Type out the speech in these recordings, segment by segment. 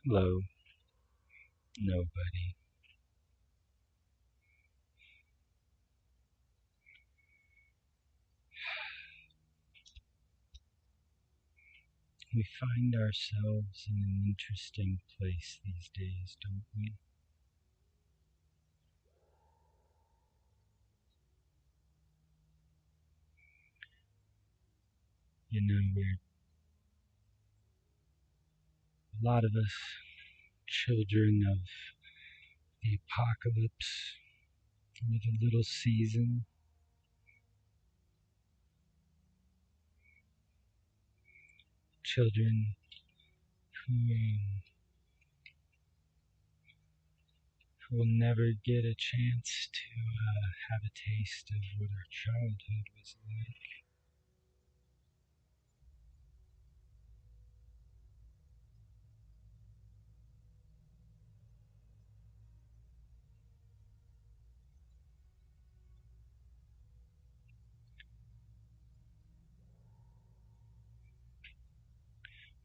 Hello, nobody. We find ourselves in an interesting place these days, don't we? We're a lot of us children of the apocalypse or the little season, children who will never get a chance to have a taste of what our childhood was like.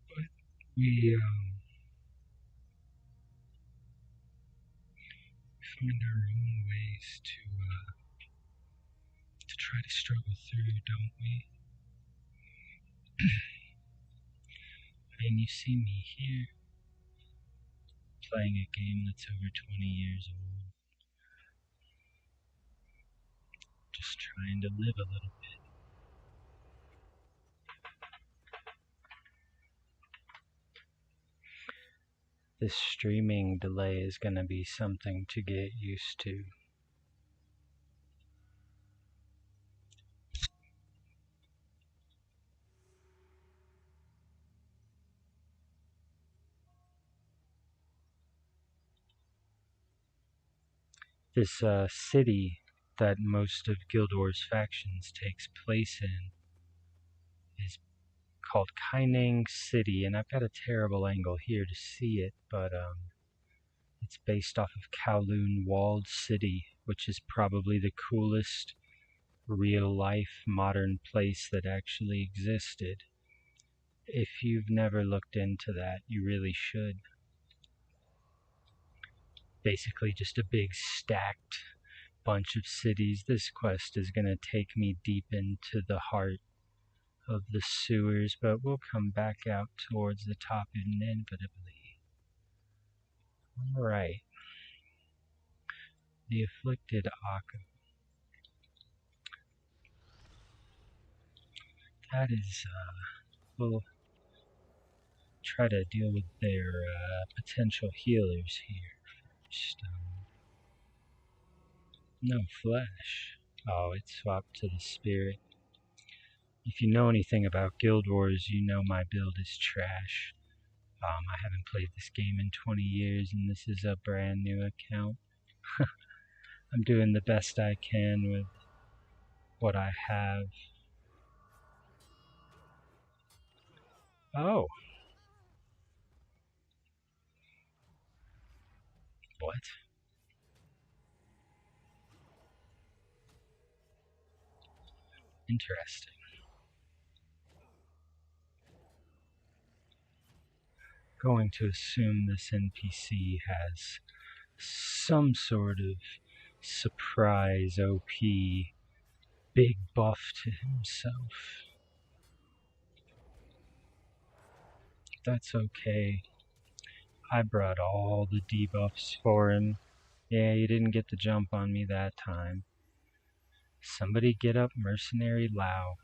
But we find our own ways to try to struggle through, don't we? And you see me here playing a game that's over 20 years old, just trying to live a little bit. This streaming delay is going to be something to get used to. This city that most of Guild Wars factions takes place in is called Kaineng City, and I've got a terrible angle here to see it, but it's based off of Kowloon Walled City, which is probably the coolest real-life modern place that actually existed. If you've never looked into that, you really should. Basically just a big stacked bunch of cities. This quest is going to take me deep into the heart of the sewers, but we'll come back out towards the top inevitably. Alright. The afflicted Akka. That is, we'll try to deal with their potential healers here first. No flesh. Oh, it swapped to the spirit. If you know anything about Guild Wars, you know my build is trash. I haven't played this game in 20 years, and this is a brand new account. I'm doing the best I can with what I have. Oh. What? Interesting. Going to assume this NPC has some sort of surprise OP big buff to himself. That's okay. I brought all the debuffs for him. Yeah, you didn't get the jump on me that time. Somebody get up Mercenary Lao.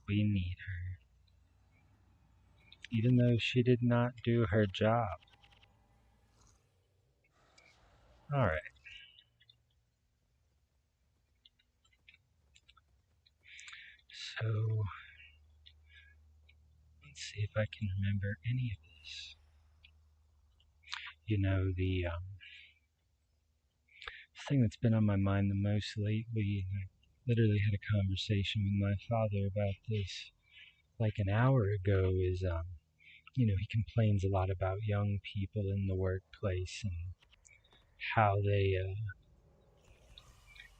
We need her. Even though she did not do her job. Alright. So, let's see if I can remember any of this. The thing that's been on my mind the most lately, I literally had a conversation with my father about this like an hour ago, is, he complains a lot about young people in the workplace and how they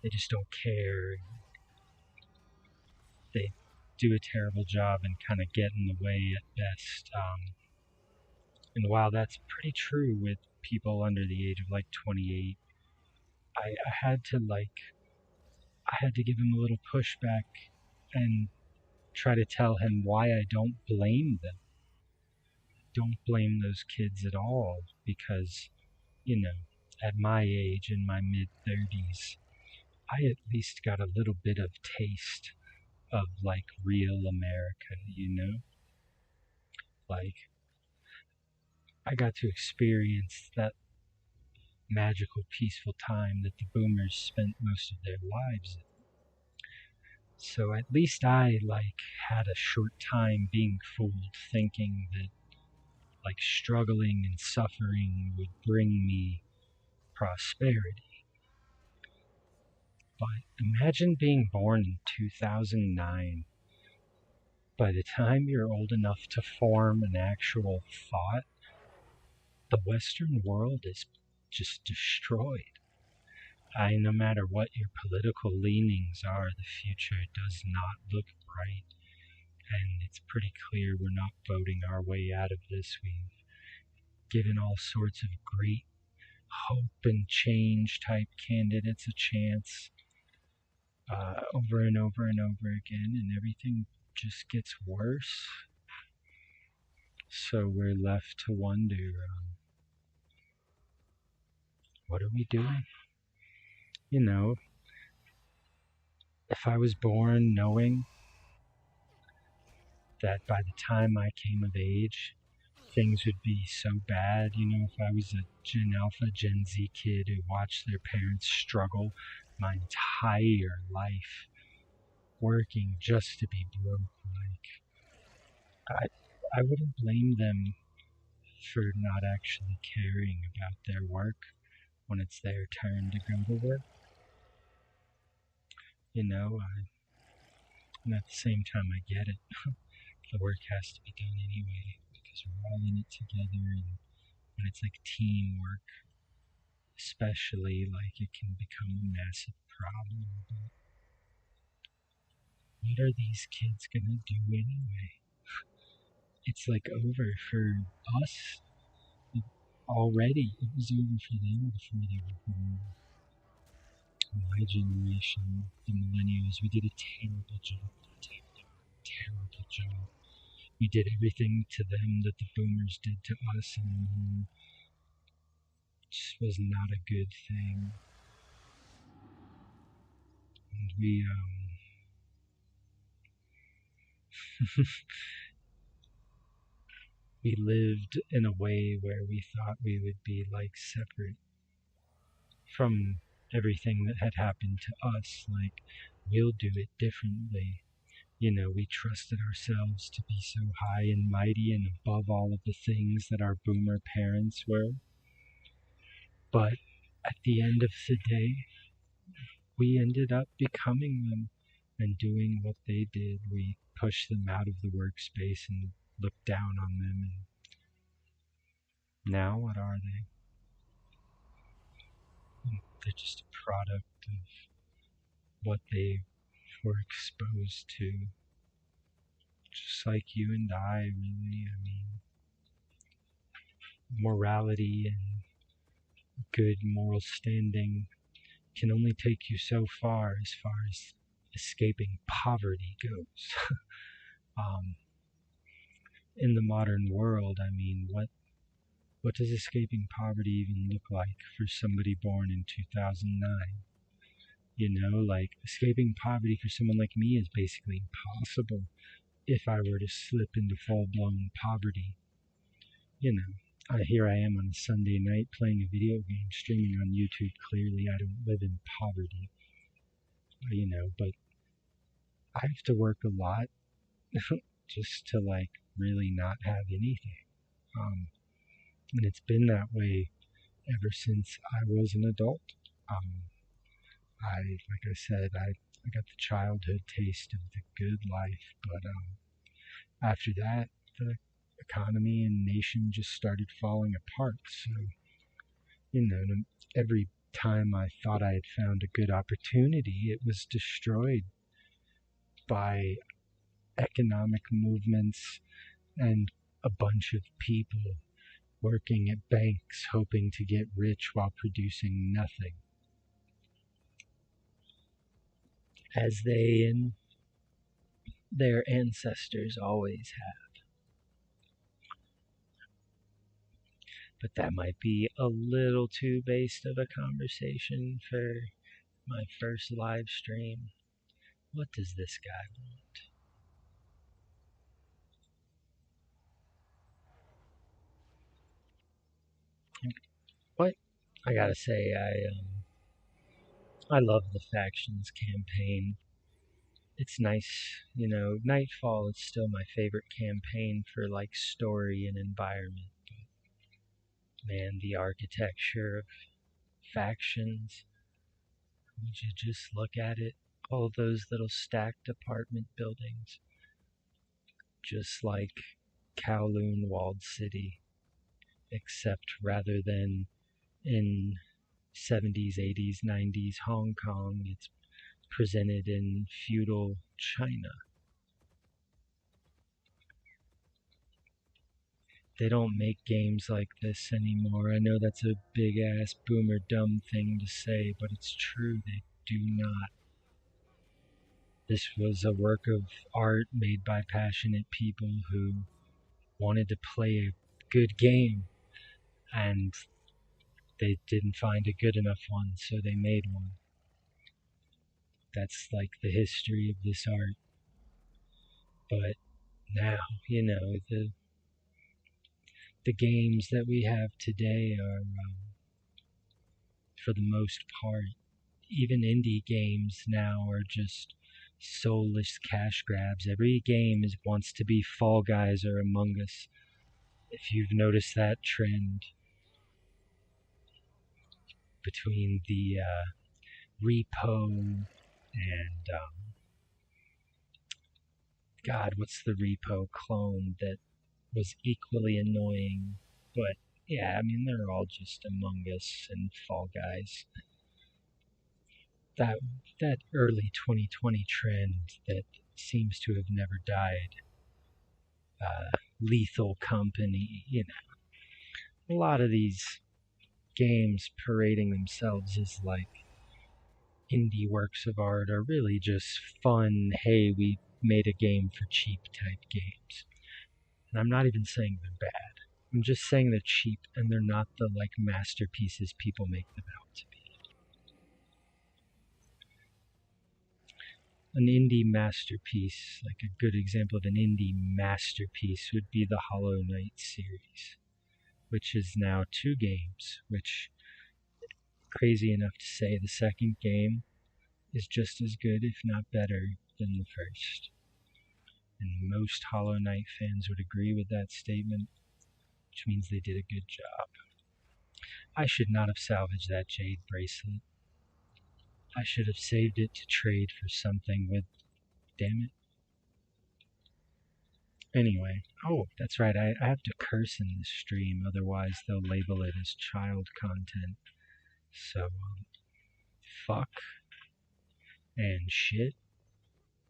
just don't care. They do a terrible job and kind of get in the way at best. And while that's pretty true with people under the age of like 28, I had to give him a little pushback and try to tell him why I don't blame them. Don't blame those kids at all because, at my age, in my mid 30s, I at least got a little bit of taste of like real America. Like, I got to experience that magical, peaceful time that the boomers spent most of their lives in. So at least I had a short time being fooled, thinking that struggling and suffering would bring me prosperity. But imagine being born in 2009. By the time you're old enough to form an actual thought, the Western world is just destroyed. No matter what your political leanings are, the future does not look bright. And it's pretty clear we're not voting our way out of this. We've given all sorts of great hope and change type candidates a chance over and over and over again, and everything just gets worse. So we're left to wonder, what are we doing? If I was born knowing that by the time I came of age, things would be so bad, if I was a Gen Alpha, Gen Z kid who watched their parents struggle my entire life, working just to be broke, I wouldn't blame them for not actually caring about their work when it's their turn to go to work. And at the same time, I get it. The work has to be done anyway because we're all in it together, and when it's like teamwork, especially, it can become a massive problem. But what are these kids gonna do anyway? It's over for us already. It was over for them before they were born. My generation, the millennials, we did a terrible job protecting them. Terrible job. We did everything to them that the boomers did to us, and it just was not a good thing. And we lived in a way where we thought we would be separate from everything that had happened to us. We'll do it differently. We trusted ourselves to be so high and mighty and above all of the things that our boomer parents were. But at the end of the day, we ended up becoming them and doing what they did. We pushed them out of the workspace and looked down on them. And now what are they? They're just a product of what they were exposed to. Just like you and I, really. I mean, morality and good moral standing can only take you so far as escaping poverty goes. In the modern world, I mean, what does escaping poverty even look like for somebody born in 2009? Escaping poverty for someone like me is basically impossible if I were to slip into full-blown poverty. Here I am on a Sunday night playing a video game, streaming on YouTube. Clearly, I don't live in poverty, but I have to work a lot just to really not have anything. And it's been that way ever since I was an adult. Like I said, I got the childhood taste of the good life, but after that, the economy and nation just started falling apart. So, every time I thought I had found a good opportunity, it was destroyed by economic movements and a bunch of people working at banks hoping to get rich while producing nothing, as they and their ancestors always have. But that might be a little too based of a conversation for my first live stream. What does this guy want? What? I gotta say, I love the factions campaign. It's nice, Nightfall is still my favorite campaign for like story and environment. Man, the architecture of factions, would you just look at it? All those little stacked apartment buildings, just like Kowloon Walled City, except rather than in 70s, 80s, 90s Hong Kong, it's presented in feudal China. They don't make games like this anymore. I know that's a big ass boomer dumb thing to say, but it's true. They do not. This was a work of art made by passionate people who wanted to play a good game, and they didn't find a good enough one, so they made one. That's like the history of this art. But now, the games that we have today are, for the most part, even indie games now are just soulless cash grabs. Every game wants to be Fall Guys or Among Us. If you've noticed that trend between the repo and God, what's the repo clone that was equally annoying? But yeah, I mean they're all just Among Us and Fall Guys. That that early 2020 trend that seems to have never died. Lethal Company, a lot of these games parading themselves as like indie works of art are really just fun, hey, we made a game for cheap type games. And I'm not even saying they're bad. I'm just saying they're cheap and they're not the like masterpieces people make them out to be. An indie masterpiece, like a good example of an indie masterpiece, would be the Hollow Knight series, which is now 2 games, which, crazy enough to say, the second game is just as good, if not better, than the first. And most Hollow Knight fans would agree with that statement, which means they did a good job. I should not have salvaged that jade bracelet. I should have saved it to trade for something with. Damn it. Anyway, oh, that's right, I have to curse in this stream, otherwise they'll label it as child content. So, fuck and shit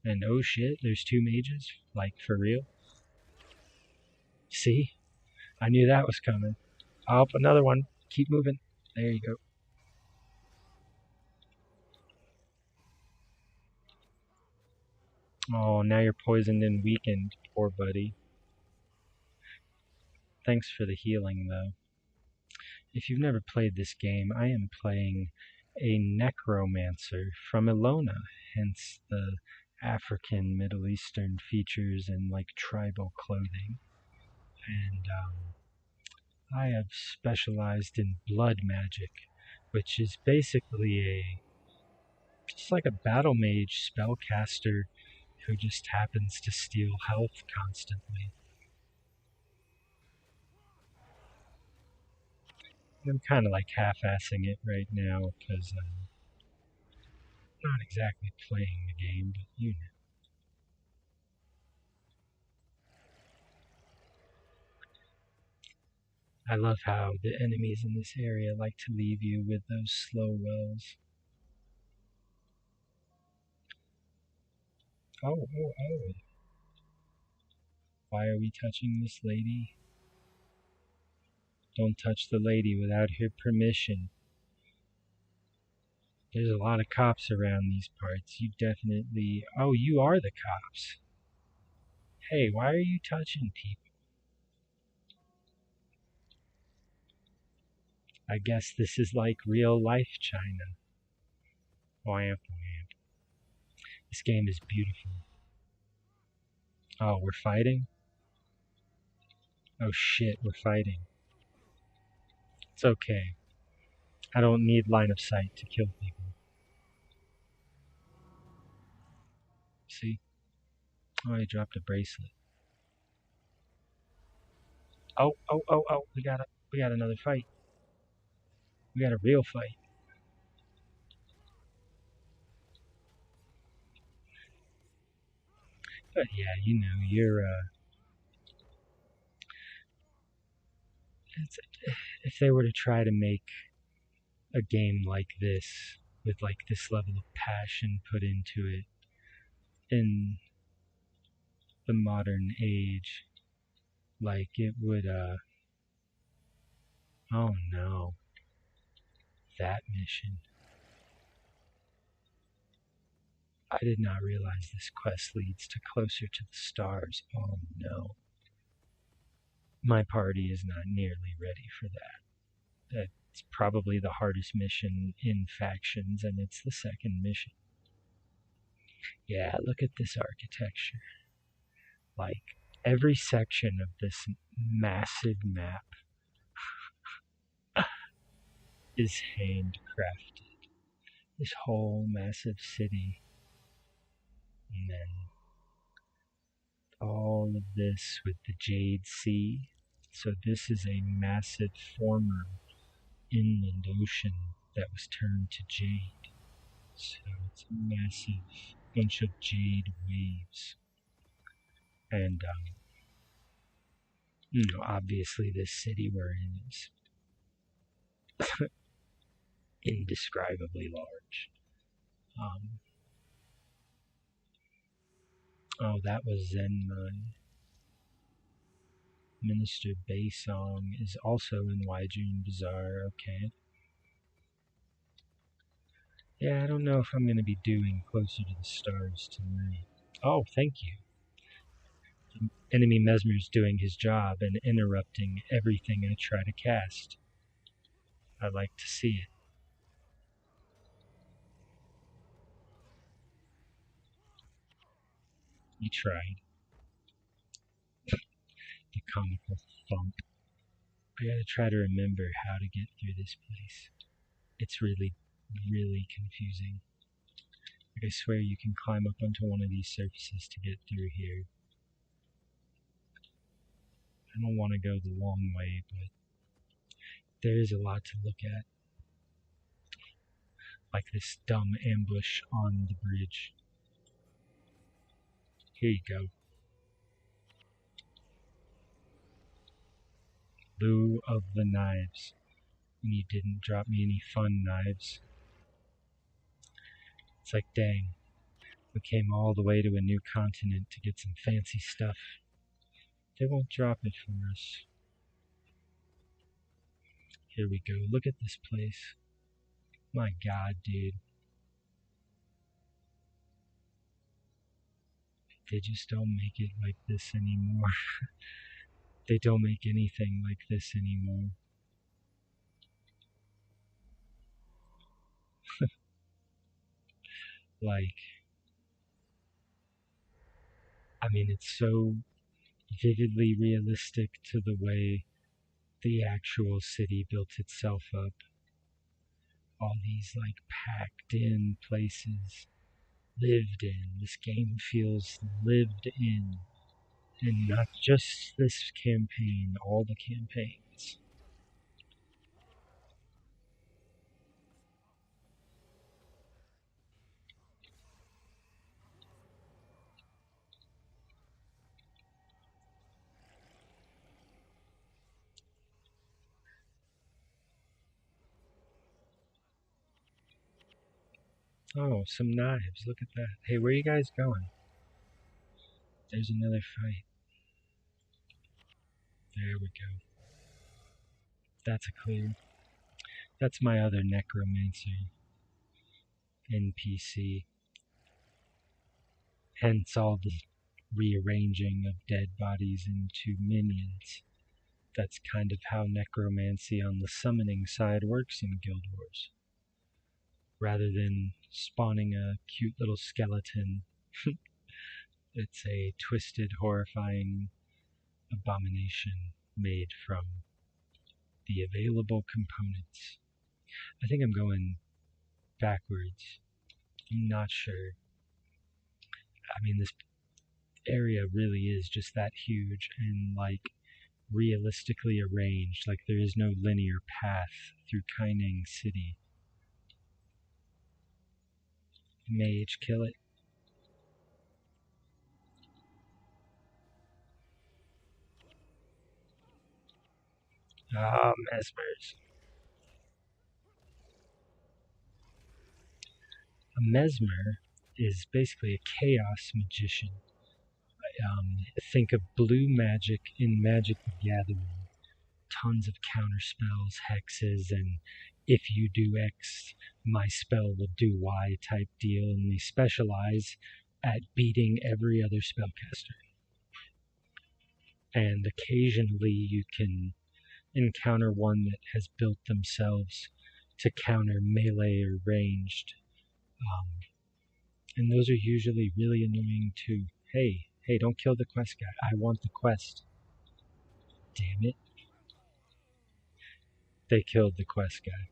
and oh shit, there's 2 mages? Like, for real? See? I knew that was coming. Oh, another one. Keep moving. There you go. Oh, now you're poisoned and weakened, poor buddy. Thanks for the healing, though. If you've never played this game, I am playing a necromancer from Ilona, hence the African Middle Eastern features and like tribal clothing. And I have specialized in blood magic, which is basically just like a battle mage spellcaster who just happens to steal health constantly. I'm kind of like half-assing it right now because I'm not exactly playing the game, but I love how the enemies in this area like to leave you with those slow wells. Oh, oh, oh. Why are we touching this lady? Don't touch the lady without her permission. There's a lot of cops around these parts. You definitely... Oh, you are the cops. Hey, why are you touching people? I guess this is like real life China. Wamp, wamp. This game is beautiful. Oh, we're fighting? Oh shit, we're fighting. It's okay. I don't need line of sight to kill people. See? Oh, I dropped a bracelet. Oh, oh, oh, oh, we got another fight. We got a real fight. But yeah, you know, it's, if they were to try to make a game like this, with like this level of passion put into it in the modern age, like it would, oh no, that mission. I did not realize this quest leads to closer to the stars. Oh no. My party is not nearly ready for that. That's probably the hardest mission in factions, and it's the second mission. Yeah, look at this architecture. Like, every section of this massive map is handcrafted. This whole massive city. And then all of this with the Jade Sea. So this is a massive former inland ocean that was turned to jade. So it's a massive bunch of jade waves. And, obviously this city we're in is indescribably large. Oh, that was Zenmai. Minister Baisong is also in Waijun Bazaar. Okay. Yeah, I don't know if I'm going to be doing Closer to the Stars tonight. Oh, thank you. Enemy Mesmer's doing his job and interrupting everything I try to cast. I like to see it. He tried. The comical thump. I gotta try to remember how to get through this place. It's really, really confusing. Like, I swear you can climb up onto one of these surfaces to get through here. I don't want to go the long way, but there is a lot to look at. Like this dumb ambush on the bridge. Here you go. Lieu of the knives. And you didn't drop me any fun knives. It's like, dang. We came all the way to a new continent to get some fancy stuff. They won't drop it for us. Here we go. Look at this place. My god, dude. They just don't make it like this anymore. They don't make anything like this anymore. Like, I mean, it's so vividly realistic to the way the actual city built itself up. All these, like, packed in places, lived in. This game feels lived in. And not just this campaign, all the campaigns. Oh, some knives. Look at that. Hey, where are you guys going? There's another fight. There we go. That's a clear. That's my other necromancer NPC. Hence all the rearranging of dead bodies into minions. That's kind of how necromancy on the summoning side works in Guild Wars. Rather than spawning a cute little skeleton, it's a twisted, horrifying abomination made from the available components. I think I'm going backwards. I'm not sure. I mean, this area really is just that huge and, like, realistically arranged. Like, there is no linear path through Kaining City. Mage, kill it. Ah, mesmers. A mesmer is basically a chaos magician. Think of blue magic in Magic the Gathering. Tons of counter spells, hexes, and if you do X, my spell will do Y type deal, and they specialize at beating every other spellcaster. And occasionally you can encounter one that has built themselves to counter melee or ranged. Um, and those are usually really annoying too. Hey, don't kill the quest guy. I want the quest. Damn it. They killed the quest guy.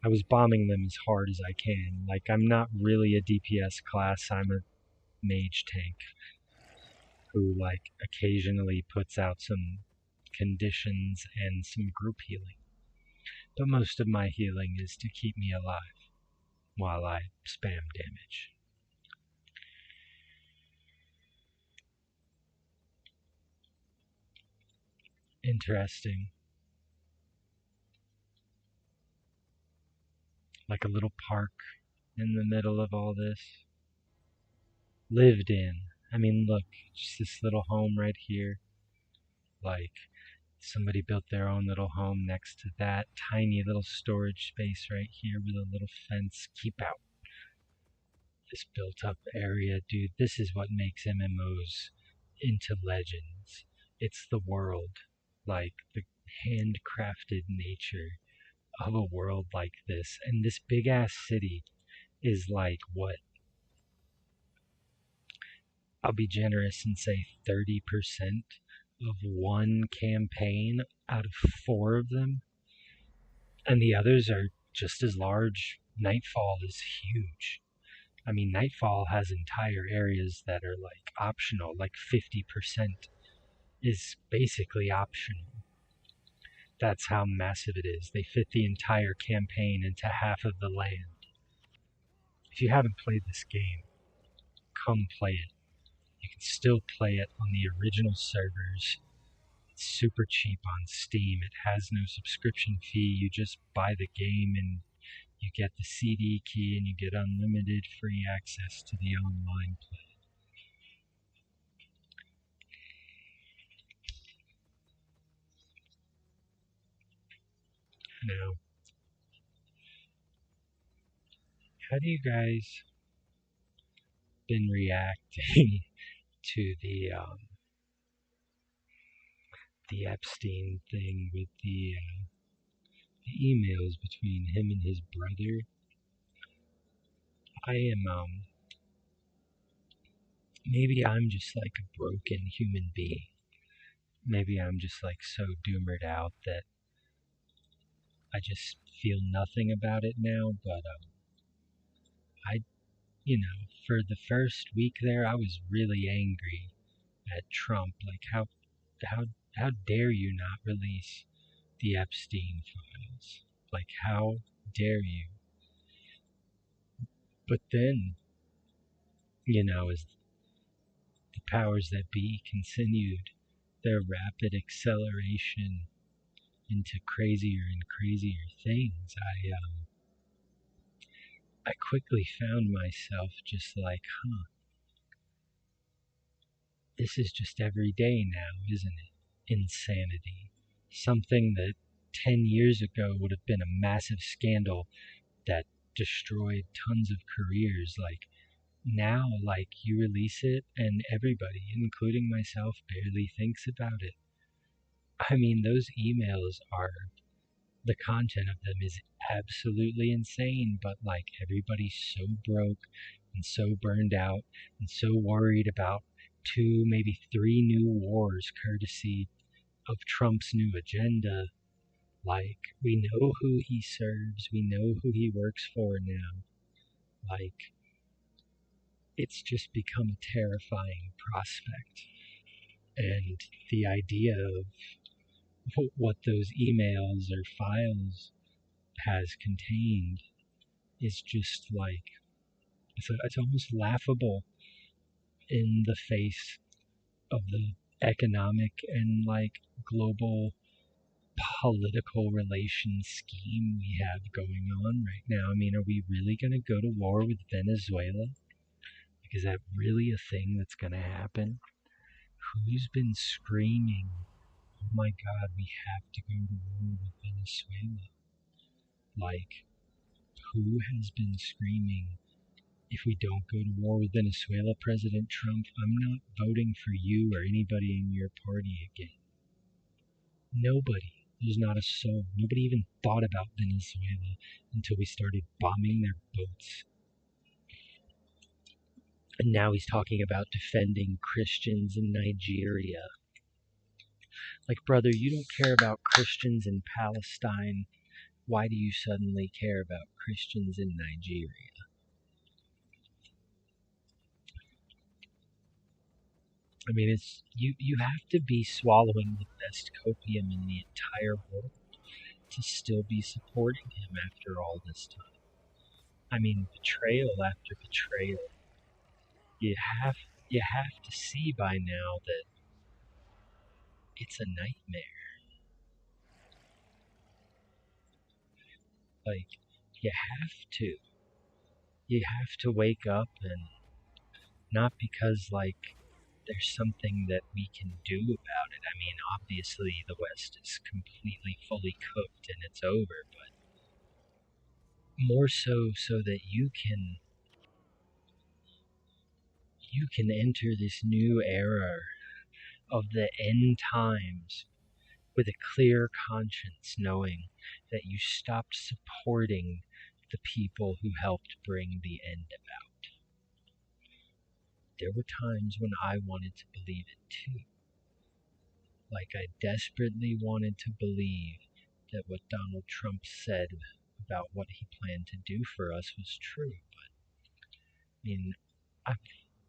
I was bombing them as hard as I can. Like, I'm not really a DPS class, I'm a mage tank who, like, occasionally puts out some conditions and some group healing. But most of my healing is to keep me alive while I spam damage. Interesting. Like a little park in the middle of all this. Lived in. I mean, look, just this little home right here. Like, somebody built their own little home next to that tiny little storage space right here with a little fence. Keep out this built up area, dude. This is what makes MMOs into legends. It's the world, like the handcrafted nature of a world like this. And this big ass city is like what? I'll be generous and say 30% of one campaign out of four of them, and the others are just as large. Nightfall is huge. I mean, Nightfall has entire areas that are like optional, like 50% is basically optional. That's how massive it is. They fit the entire campaign into half of the land. If you haven't played this game, come play it. You can still play it on the original servers. It's super cheap on Steam. It has no subscription fee. You just buy the game and you get the CD key and you get unlimited free access to the online play. Now, how do you guys been reacting to the Epstein thing with the emails between him and his brother? I am maybe I'm just like a broken human being. Maybe I'm just like so doomered out that I just feel nothing about it now. But I, for the first week there, I was really angry at Trump. Like how how dare you not release the Epstein files? Like how dare you? But then, as the powers that be continued their rapid acceleration into crazier and crazier things, I quickly found myself just like, huh, This is just every day now, isn't it? Insanity. Something that 10 years ago would have been a massive scandal that destroyed tons of careers. Like, now, like, you release it and everybody, including myself, barely thinks about it. I mean, those emails are, the content of them is absolutely insane, but like, everybody's so broke and so burned out and so worried about two, maybe three new wars courtesy of Trump's new agenda. Like, we know who he serves, we know who he works for now. Like, it's just become a terrifying prospect. And the idea of what those emails or files has contained is just like, it's almost laughable in the face of the economic and like global political relations scheme we have going on right now. I mean, are we really going to go to war with Venezuela? Like, is that really a thing that's going to happen? Who's been screaming, oh my god, we have to go to war with Venezuela? Like, who has been screaming, if we don't go to war with Venezuela, President Trump, I'm not voting for you or anybody in your party again? Nobody. There's not a soul. Nobody even thought about Venezuela until we started bombing their boats. And now he's talking about defending Christians in Nigeria. Like, brother, you don't care about Christians in Palestine. Why do you suddenly care about Christians in Nigeria? I mean, it's you have to be swallowing the best copium in the entire world to still be supporting him after all this time. I mean, betrayal after betrayal. You have you have to see by now that it's a nightmare. Like, you have to. You have to wake up, and not because like there's something that we can do about it. I mean, obviously the West is completely fully cooked and it's over, but more so that you can enter this new era of the end times with a clear conscience, knowing that you stopped supporting the people who helped bring the end about. There were times when I wanted to believe it too. Like, I desperately wanted to believe that what Donald Trump said about what he planned to do for us was true. But I mean, I've,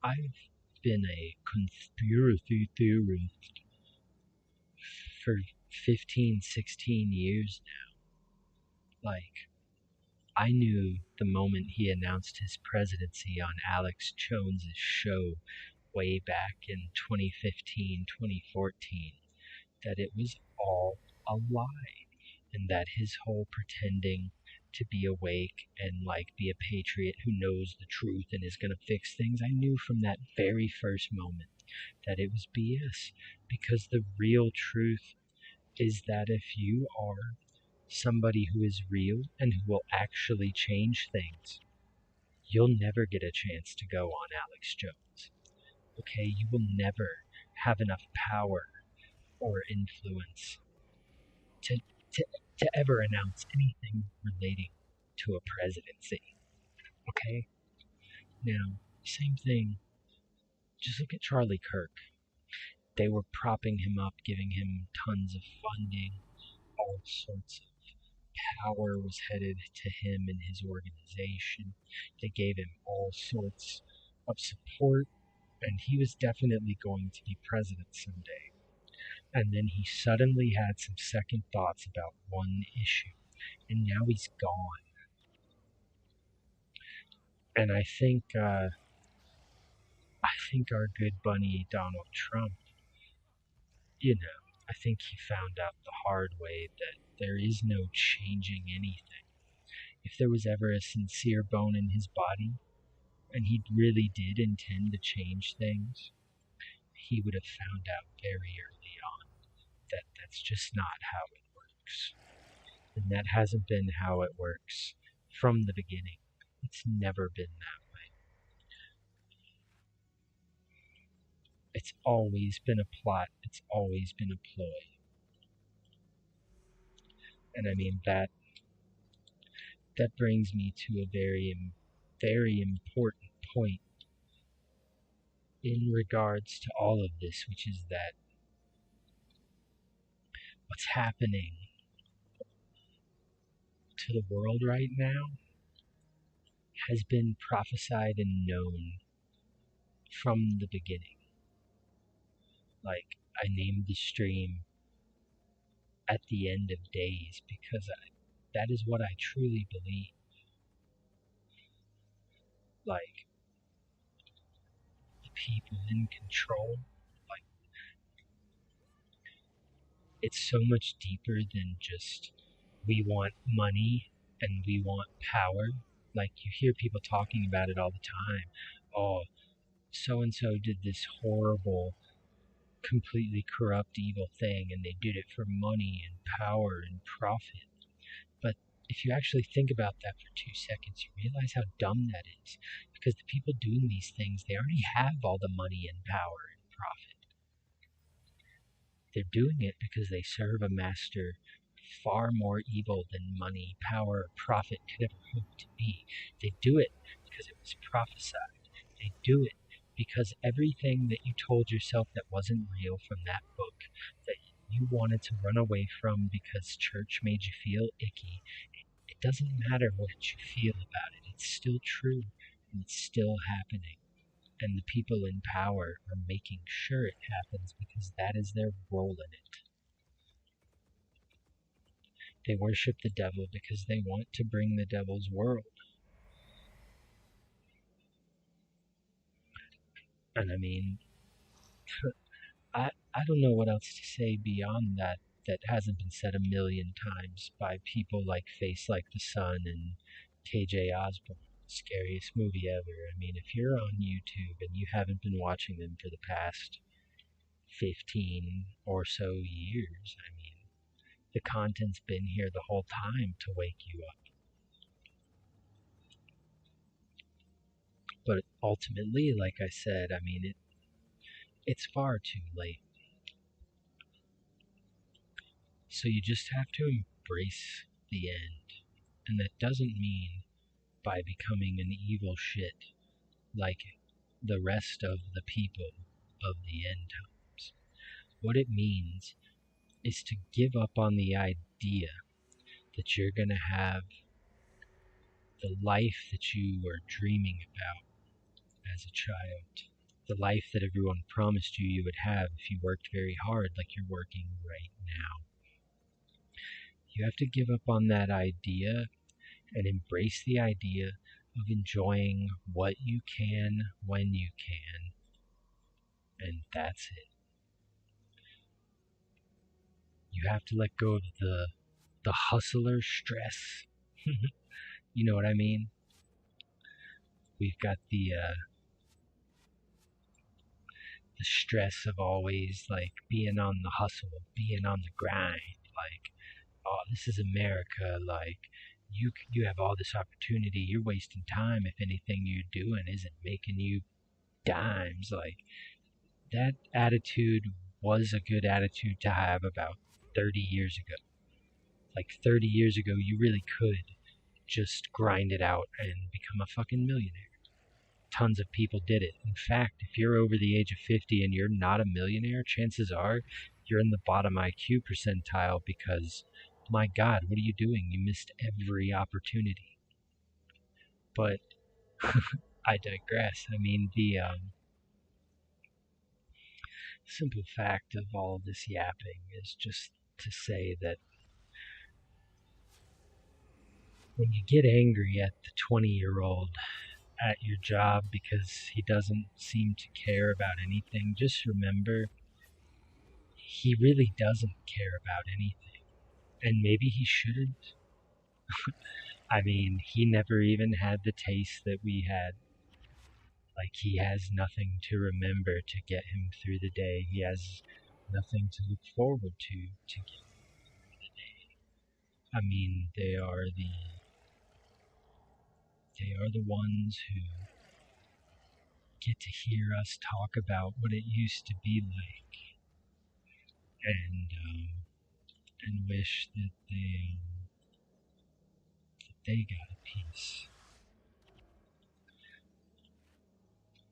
I've been a conspiracy theorist for 15, 16 years now. Like, I knew the moment he announced his presidency on Alex Jones's show way back in 2015, 2014, that it was all a lie, and that his whole pretending to be awake and like be a patriot who knows the truth and is going to fix things, I knew from that very first moment that it was BS. Because the real truth is that if you are somebody who is real and who will actually change things, you'll never get a chance to go on Alex Jones. Okay? You will never have enough power or influence to, to, to ever announce anything relating to a presidency. Okay? Now, same thing. Just look at Charlie Kirk. They were propping him up, giving him tons of funding, all sorts of power was headed to him and his organization. They gave him all sorts of support, and he was definitely going to be president someday. And then he suddenly had some second thoughts about one issue, and now he's gone. And I think our good bunny Donald Trump, I think he found out the hard way that there is no changing anything. If there was ever a sincere bone in his body, and he really did intend to change things, he would have found out very early on that that's just not how it works. And that hasn't been how it works from the beginning. It's never been that way. It's always been a plot, it's always been a ploy. And I mean, that brings me to a very important point in regards to all of this, which is that what's happening to the world right now has been prophesied and known from the beginning. Like, I named the stream At the End of Days because that is what I truly believe. Like, the people in control, like, it's so much deeper than just we want money and we want power. Like, you hear people talking about it all the time. Oh, so and so did this horrible, completely corrupt, evil thing, and they did it for money and power and profit. But if you actually think about that for 2 seconds, you realize how dumb that is. Because the people doing these things, they already have all the money and power and profit. They're doing it because they serve a master far more evil than money, power, or profit could ever hope to be. They do it because it was prophesied. They do it because everything that you told yourself that wasn't real from that book, that you wanted to run away from because church made you feel icky, it doesn't matter what you feel about it. It's still true, and it's still happening. And the people in power are making sure it happens because that is their role in it. They worship the devil because they want to bring the devil's world. And I mean, I don't know what else to say beyond that hasn't been said a million times by people like Face Like the Sun and KJ Osborne. Scariest movie ever. I mean, if you're on YouTube and you haven't been watching them for the past 15 or so years, I mean, the content's been here the whole time to wake you up. But ultimately, like I said, I mean, it's far too late. So you just have to embrace the end. And that doesn't mean by becoming an evil shit like the rest of the people of the end times. What it means is to give up on the idea that you're going to have the life that you were dreaming about as a child. The life that everyone promised you would have if you worked very hard, like you're working right now. You have to give up on that idea and embrace the idea of enjoying what you can when you can. And that's it. You have to let go of the hustler stress. You know what I mean? We've got the stress of always like being on the hustle, being on the grind. Like, oh, this is America. Like, you have all this opportunity. You're wasting time if anything you're doing isn't making you dimes. Like, that attitude was a good attitude to have about 30 years ago. Like 30 years ago, you really could just grind it out and become a fucking millionaire. Tons of people did it. In fact, if you're over the age of 50 and you're not a millionaire, chances are you're in the bottom IQ percentile because, my God, what are you doing? You missed every opportunity. But I digress. I mean, the simple fact of all this yapping is just to say that when you get angry at the 20-year-old at your job because he doesn't seem to care about anything, just remember he really doesn't care about anything. And maybe he shouldn't. I mean, he never even had the taste that we had. Like he has nothing to remember to get him through the day. He has nothing to look forward to get through the day. I mean, they are the ones who get to hear us talk about what it used to be like, and wish that they got a piece.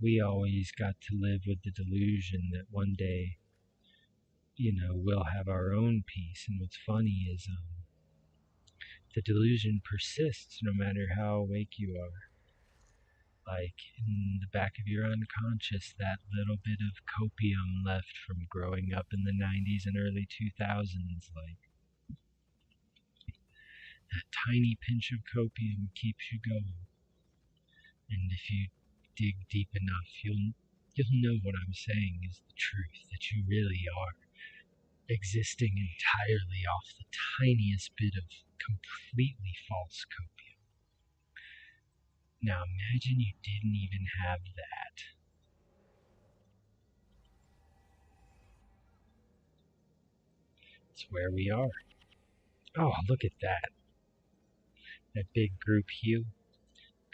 We always got to live with the delusion that one day, we'll have our own piece. And what's funny is the delusion persists no matter how awake you are. Like in the back of your unconscious, that little bit of copium left from growing up in the 90s and early 2000s, like that tiny pinch of copium keeps you going. And if you dig deep enough, you'll know what I'm saying is the truth, that you really are existing entirely off the tiniest bit of completely false copium. Now imagine you didn't even have that. It's where we are. Oh, look at that. That big group heal,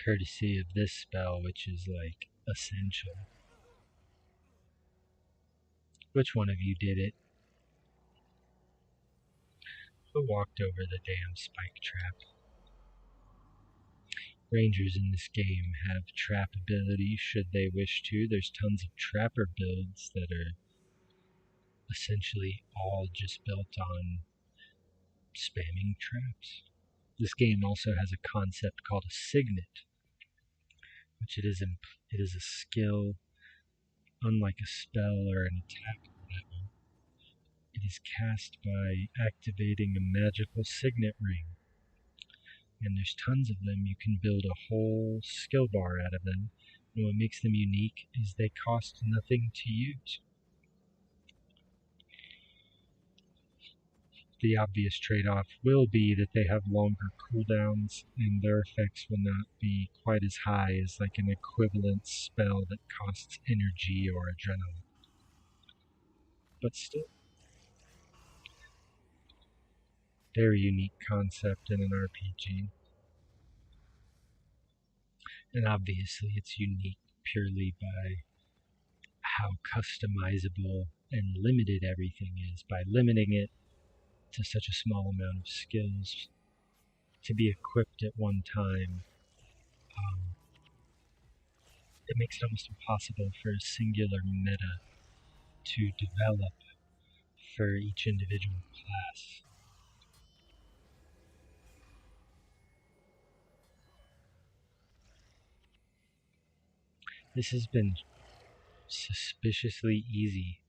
courtesy of this spell, which is like essential. Which one of you did it? Who walked over the damn spike trap? Rangers in this game have trap ability should they wish to. There's tons of trapper builds that are essentially all just built on spamming traps. This game also has a concept called a signet, which it is a skill unlike a spell or an attack or whatever. It is cast by activating a magical signet ring. And there's tons of them. You can build a whole skill bar out of them. And what makes them unique is they cost nothing to use. The obvious trade-off will be that they have longer cooldowns and their effects will not be quite as high as like an equivalent spell that costs energy or adrenaline. But still, very unique concept in an RPG. And obviously it's unique purely by how customizable and limited everything is. By limiting it to such a small amount of skills to be equipped at one time, it makes it almost impossible for a singular meta to develop for each individual class. This has been suspiciously easy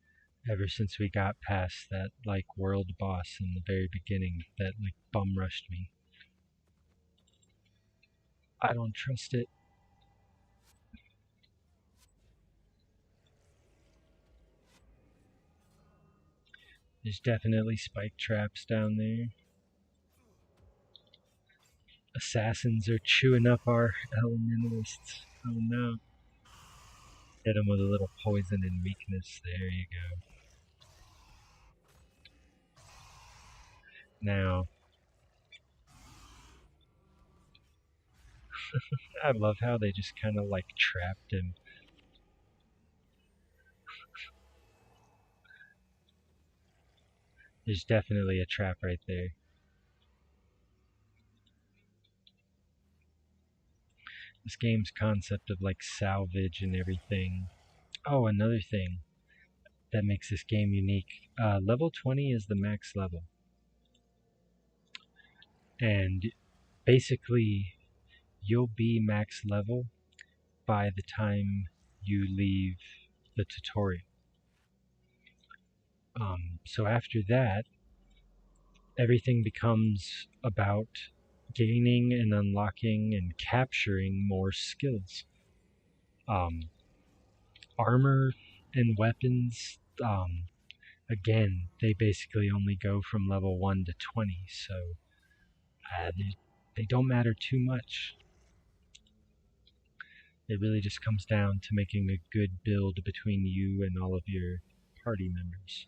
ever since we got past that like world boss in the very beginning that like bum rushed me. I don't trust it. There's definitely spike traps down there. Assassins are chewing up our elementalists. Oh no. Hit them with a little poison and weakness. There you go. Now, I love how they just kind of like trapped him. There's definitely a trap right there. This game's concept of like salvage and everything. Oh, another thing that makes this game unique. Level 20 is the max level. And basically, you'll be max level by the time you leave the tutorial. So after that, everything becomes about gaining and unlocking and capturing more skills. Armor and weapons, again, they basically only go from level 1 to 20, so they don't matter too much. It really just comes down to making a good build between you and all of your party members.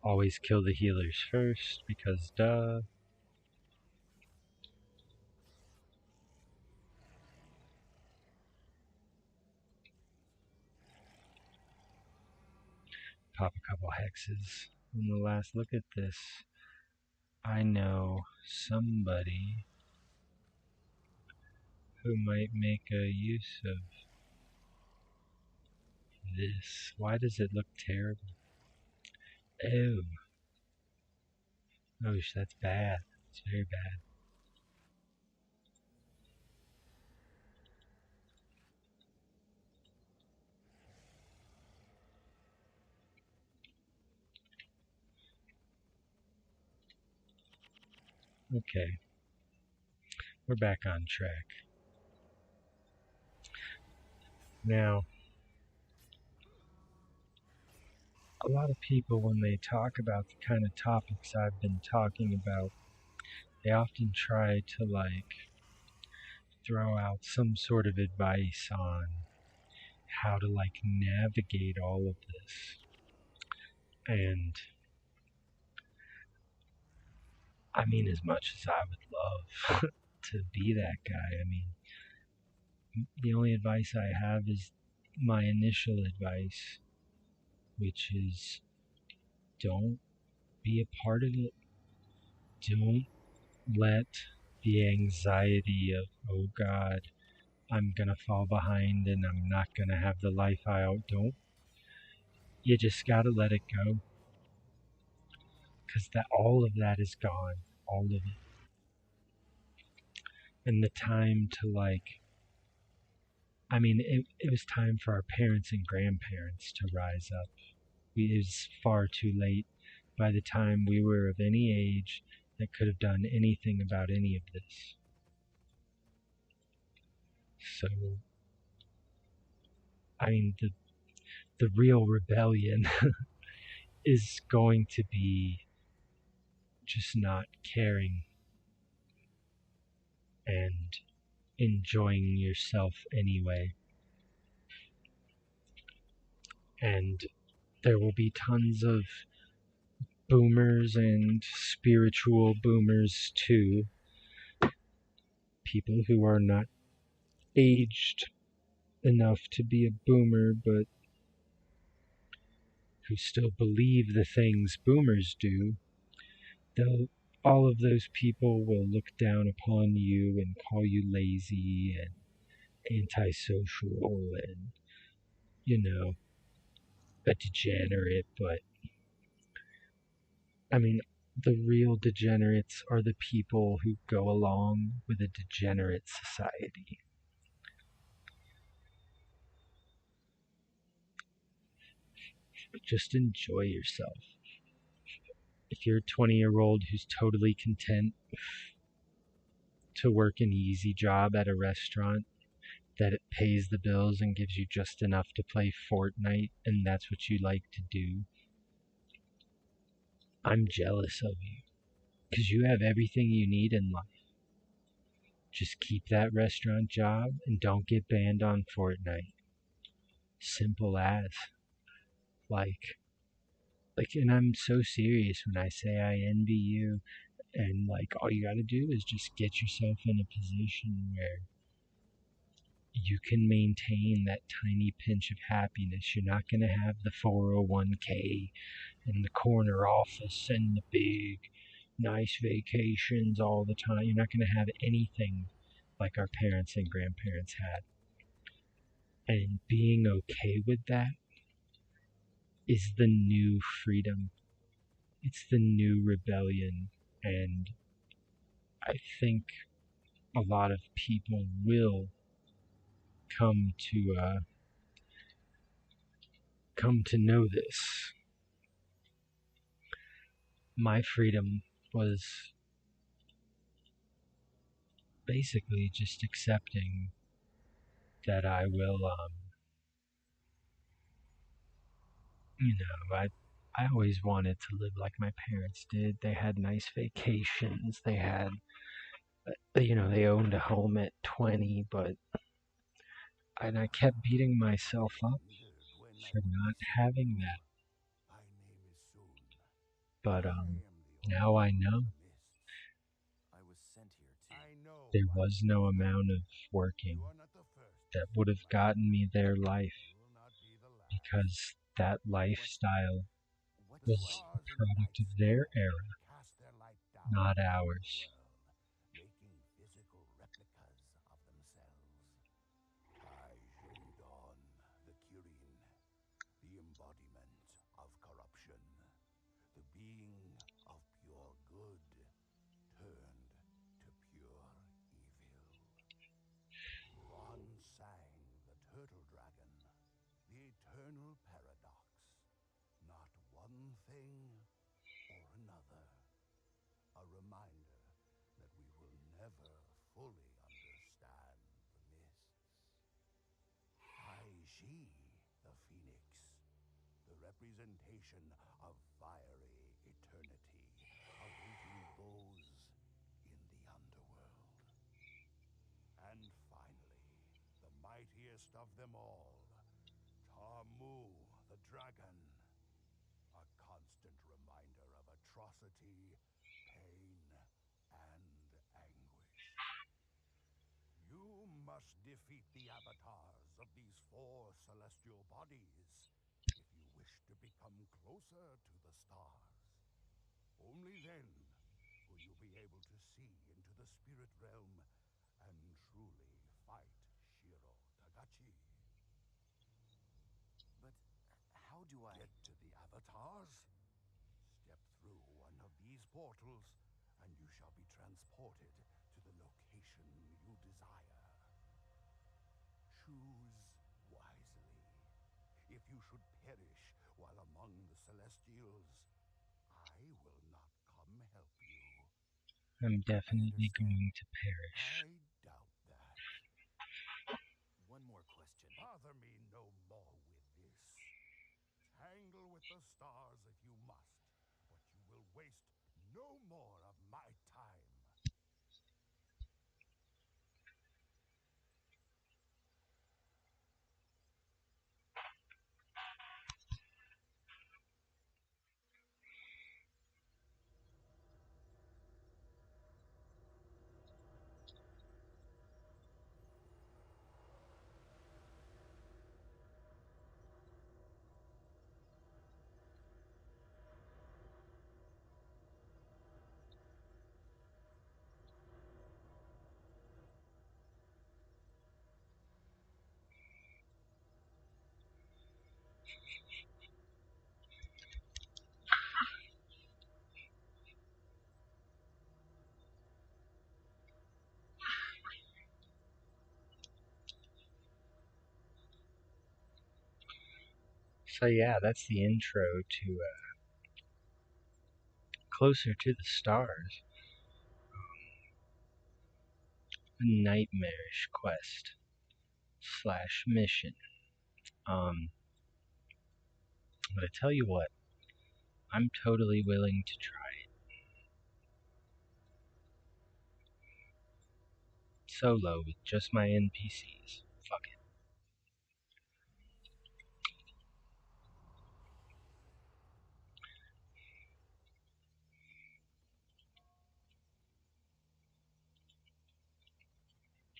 Always kill the healers first, because duh. Pop a couple hexes. And the last look at this. I know somebody who might make a use of this. Why does it look terrible? Oh. Oh, that's bad. It's very bad. Okay. We're back on track. Now, a lot of people, when they talk about the kind of topics I've been talking about, they often try to, throw out some sort of advice on how to, navigate all of this. And, I mean, as much as I would love to be that guy, I mean, the only advice I have is my initial advice, which is don't be a part of it. Don't let the anxiety of, oh God, I'm gonna fall behind and I'm not gonna have the life I don't. You just gotta let it go. Because all of that is gone. All of it. And the time to it was time for our parents and grandparents to rise up. It was far too late by the time we were of any age that could have done anything about any of this. So, I mean, the real rebellion is going to be just not caring and enjoying yourself anyway. And there will be tons of boomers and spiritual boomers too. People who are not aged enough to be a boomer, but who still believe the things boomers do. They'll, all of those people will look down upon you and call you lazy and antisocial and, a degenerate, but I mean, the real degenerates are the people who go along with a degenerate society. Just enjoy yourself. If you're a 20-year-old who's totally content to work an easy job at a restaurant, that it pays the bills and gives you just enough to play Fortnite, and that's what you like to do, I'm jealous of you. Because you have everything you need in life. Just keep that restaurant job and don't get banned on Fortnite. Simple as. And I'm so serious when I say I envy you, and all you gotta do is just get yourself in a position where you can maintain that tiny pinch of happiness. You're not gonna have the 401k and the corner office and the big, nice vacations all the time. You're not gonna have anything like our parents and grandparents had. And being okay with that is the new freedom. It's the new rebellion. And I think a lot of people will come to know this. My freedom was basically just accepting that I will, I always wanted to live like my parents did. They had nice vacations. They had, they owned a home at 20, and I kept beating myself up wondered when I for would not see having you. that. My name is Soon. But I am the now I Oracle of know the Mists. I was sent here to. I know there why was you no have come. amount of You working are not the first to that would seek have my gotten me aid. their life You will not be the last. because that What? lifestyle What The was do I a stars in the product night of their sky era, cast their light down not upon the ours. world, making physical replicas of themselves. I, Dawn, the Kirin, the embodiment of corruption, the being of pure good turned to pure evil. Ron sang the turtle dragon, the eternal paradox. Not one thing or another. A reminder that we will never fully understand the mists. I, the phoenix, the representation of fiery eternity, awaiting those in the underworld. And finally, the mightiest of them all, Tamu, the dragon, a constant reminder of atrocity, pain, and anguish. You must defeat the avatars of these 4 celestial bodies if you wish to become closer to the stars. Only then will you be able to see into the spirit realm and truly fight Shiro Tagachi. But how do I get to the avatars? Step through one of these portals, and you shall be transported to the location you desire. Choose wisely. If you should perish while among the Celestials, I will not come help you. I'm I definitely understand. going to perish. I doubt that. One more question. Bother me no more with this. Tangle with the stars if you must, but you will waste no more of my time. So yeah, that's the intro to Closer to the Stars, a nightmarish quest slash mission. Um, but I tell you what, I'm totally willing to try it solo with just my NPCs. Fuck it.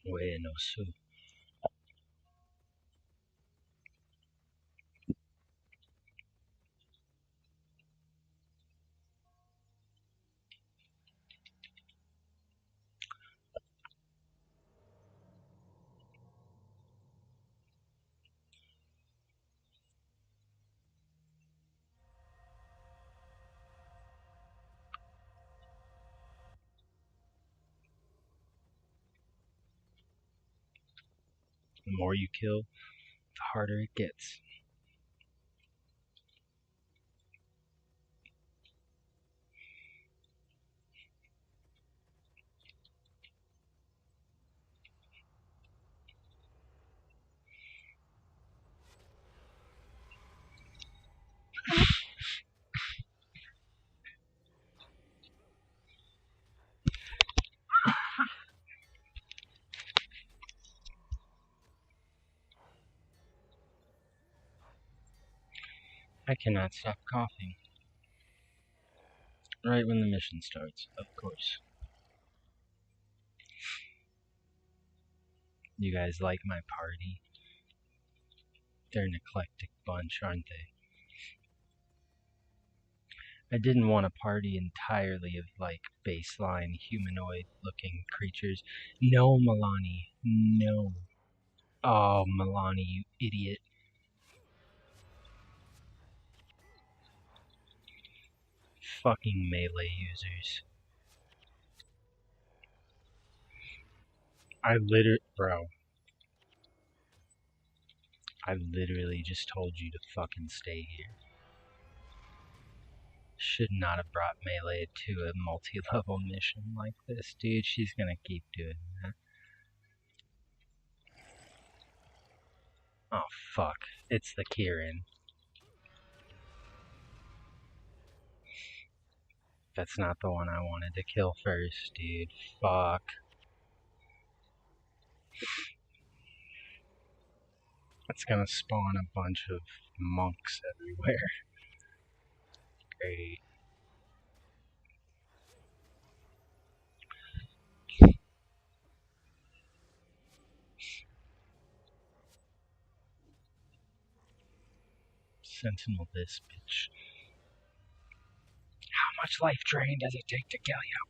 Bueno, so the more you kill, the harder it gets. I cannot stop coughing. Right when the mission starts, of course. You guys like my party? They're an eclectic bunch, aren't they? I didn't want a party entirely of, like, baseline humanoid looking creatures. No, Milani. No. Oh, Milani, you idiot. Fucking melee users. Bro, I literally just told you to fucking stay here. Should not have brought Melee to a multi-level mission like this, dude. She's gonna keep doing that. Oh, fuck. It's the Kieran. That's not the one I wanted to kill first, dude. Fuck. It's gonna spawn a bunch of monks everywhere. Great. Sentinel this bitch. How much life drain does it take to kill you?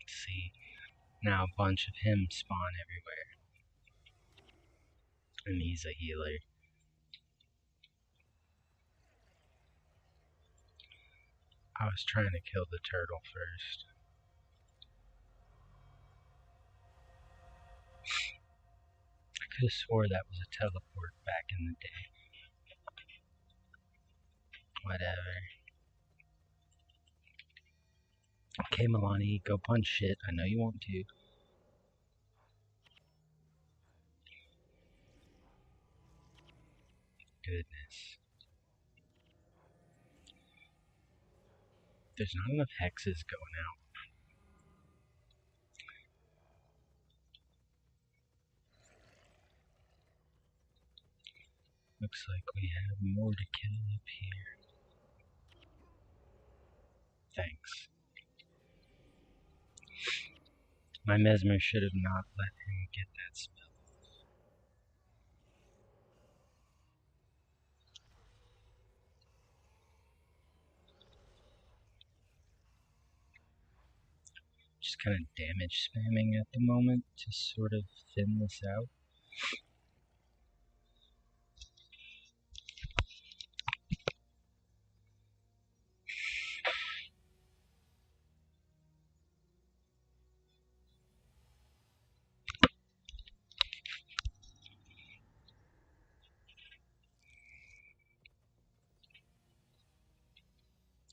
See, now a bunch of him spawn everywhere. And he's a healer. I was trying to kill the turtle first. I could have swore that was a teleport back in the day. Whatever. Okay, Milani, go punch shit. I know you want to. Goodness. There's not enough hexes going out. Looks like we have more to kill up here. Thanks. My Mesmer should have not let him get that spell. Just kind of damage spamming at the moment to sort of thin this out.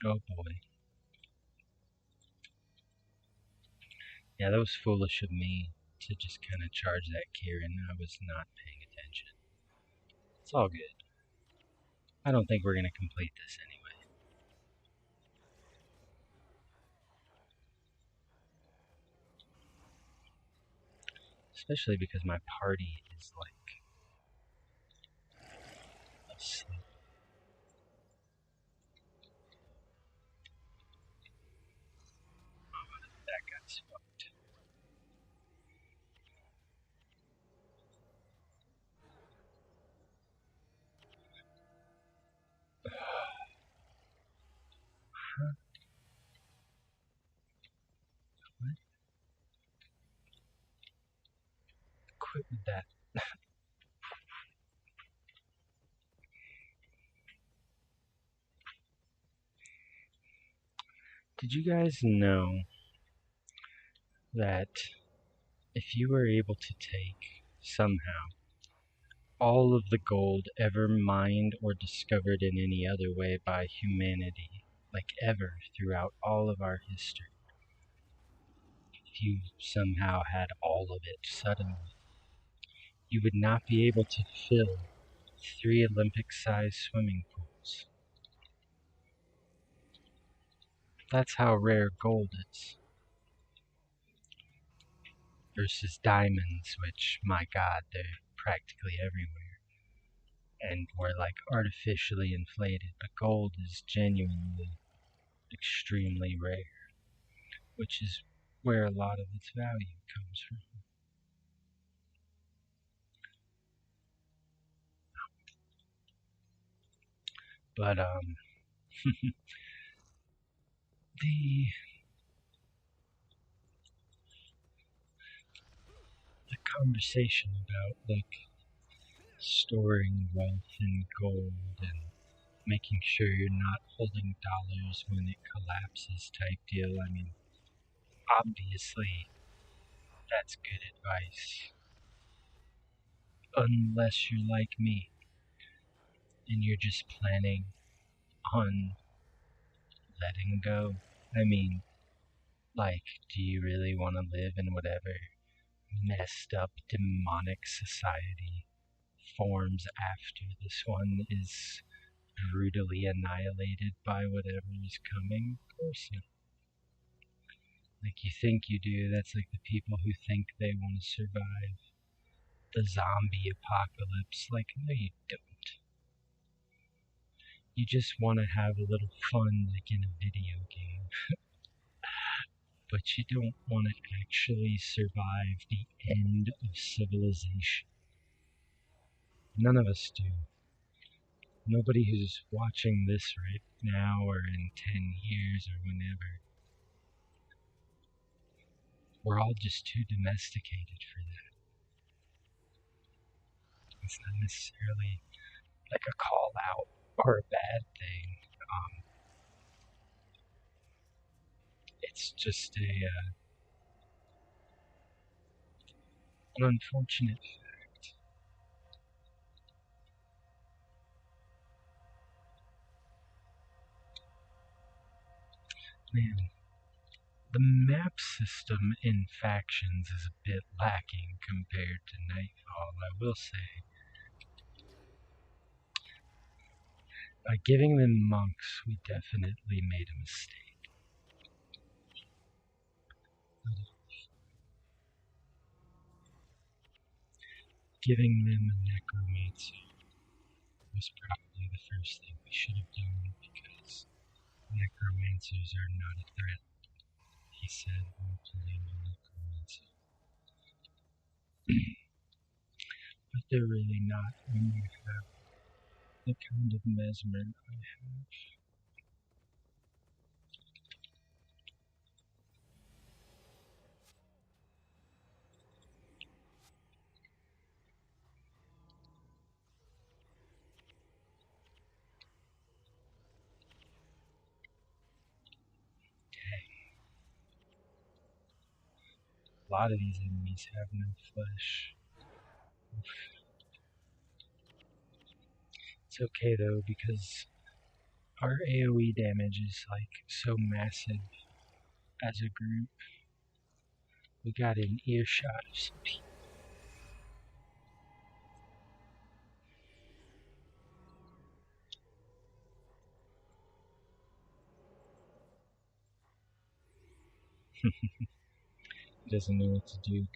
Oh boy. Yeah, that was foolish of me to just kind of charge that Kieran. I was not paying attention. It's all good. I don't think we're going to complete this anyway. Especially because my party is like asleep. That guy's fucked. Huh? What? Quit with that. Did you guys know that if you were able to take, somehow, all of the gold ever mined or discovered in any other way by humanity, like ever throughout all of our history, if you somehow had all of it suddenly, you would not be able to fill 3 Olympic-sized swimming pools. That's how rare gold is. Versus diamonds, which, my god, they're practically everywhere. and we're like artificially inflated, but gold is genuinely extremely rare, which is where a lot of its value comes from. But the the conversation about like storing wealth in gold and making sure you're not holding dollars when it collapses type deal. I mean, obviously that's good advice. Unless you're like me and you're just planning on letting go. I mean, like, do you really want to live in whatever messed up demonic society forms after this one is brutally annihilated by whatever is coming? Of course not. Like, you think you do. That's like the people who think they want to survive the zombie apocalypse. Like, no, you don't. You just want to have a little fun, like in a video game. But you don't want to actually survive the end of civilization. None of us do. Nobody who's watching this right now or in 10 years or whenever. We're all just too domesticated for that. It's not necessarily like a call out or a bad thing. It's just an unfortunate fact. Man, the map system in factions is a bit lacking compared to Nightfall, I will say. By giving them monks, we definitely made a mistake. Giving them a necromancer was probably the first thing we should have done because necromancers are not a threat, he said while playing a necromancer. But they're really not when you have the kind of mesmer I have. A lot of these enemies have no flesh. It's okay though because our AoE damage is like so massive as a group. We got an earshot of some people. He doesn't know what to do.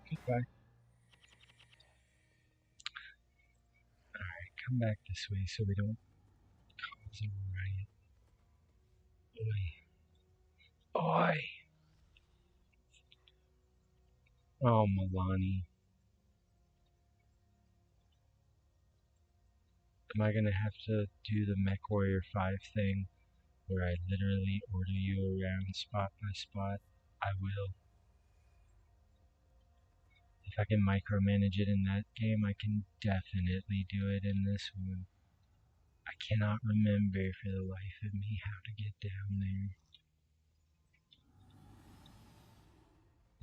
Goodbye. Alright, come back this way so we don't cause a riot. Oi. Oi! Oh, Milani. Am I gonna have to do the MechWarrior 5 thing where I literally order you around spot by spot? I will. If I can micromanage it in that game, I can definitely do it in this one. I cannot remember for the life of me how to get down there.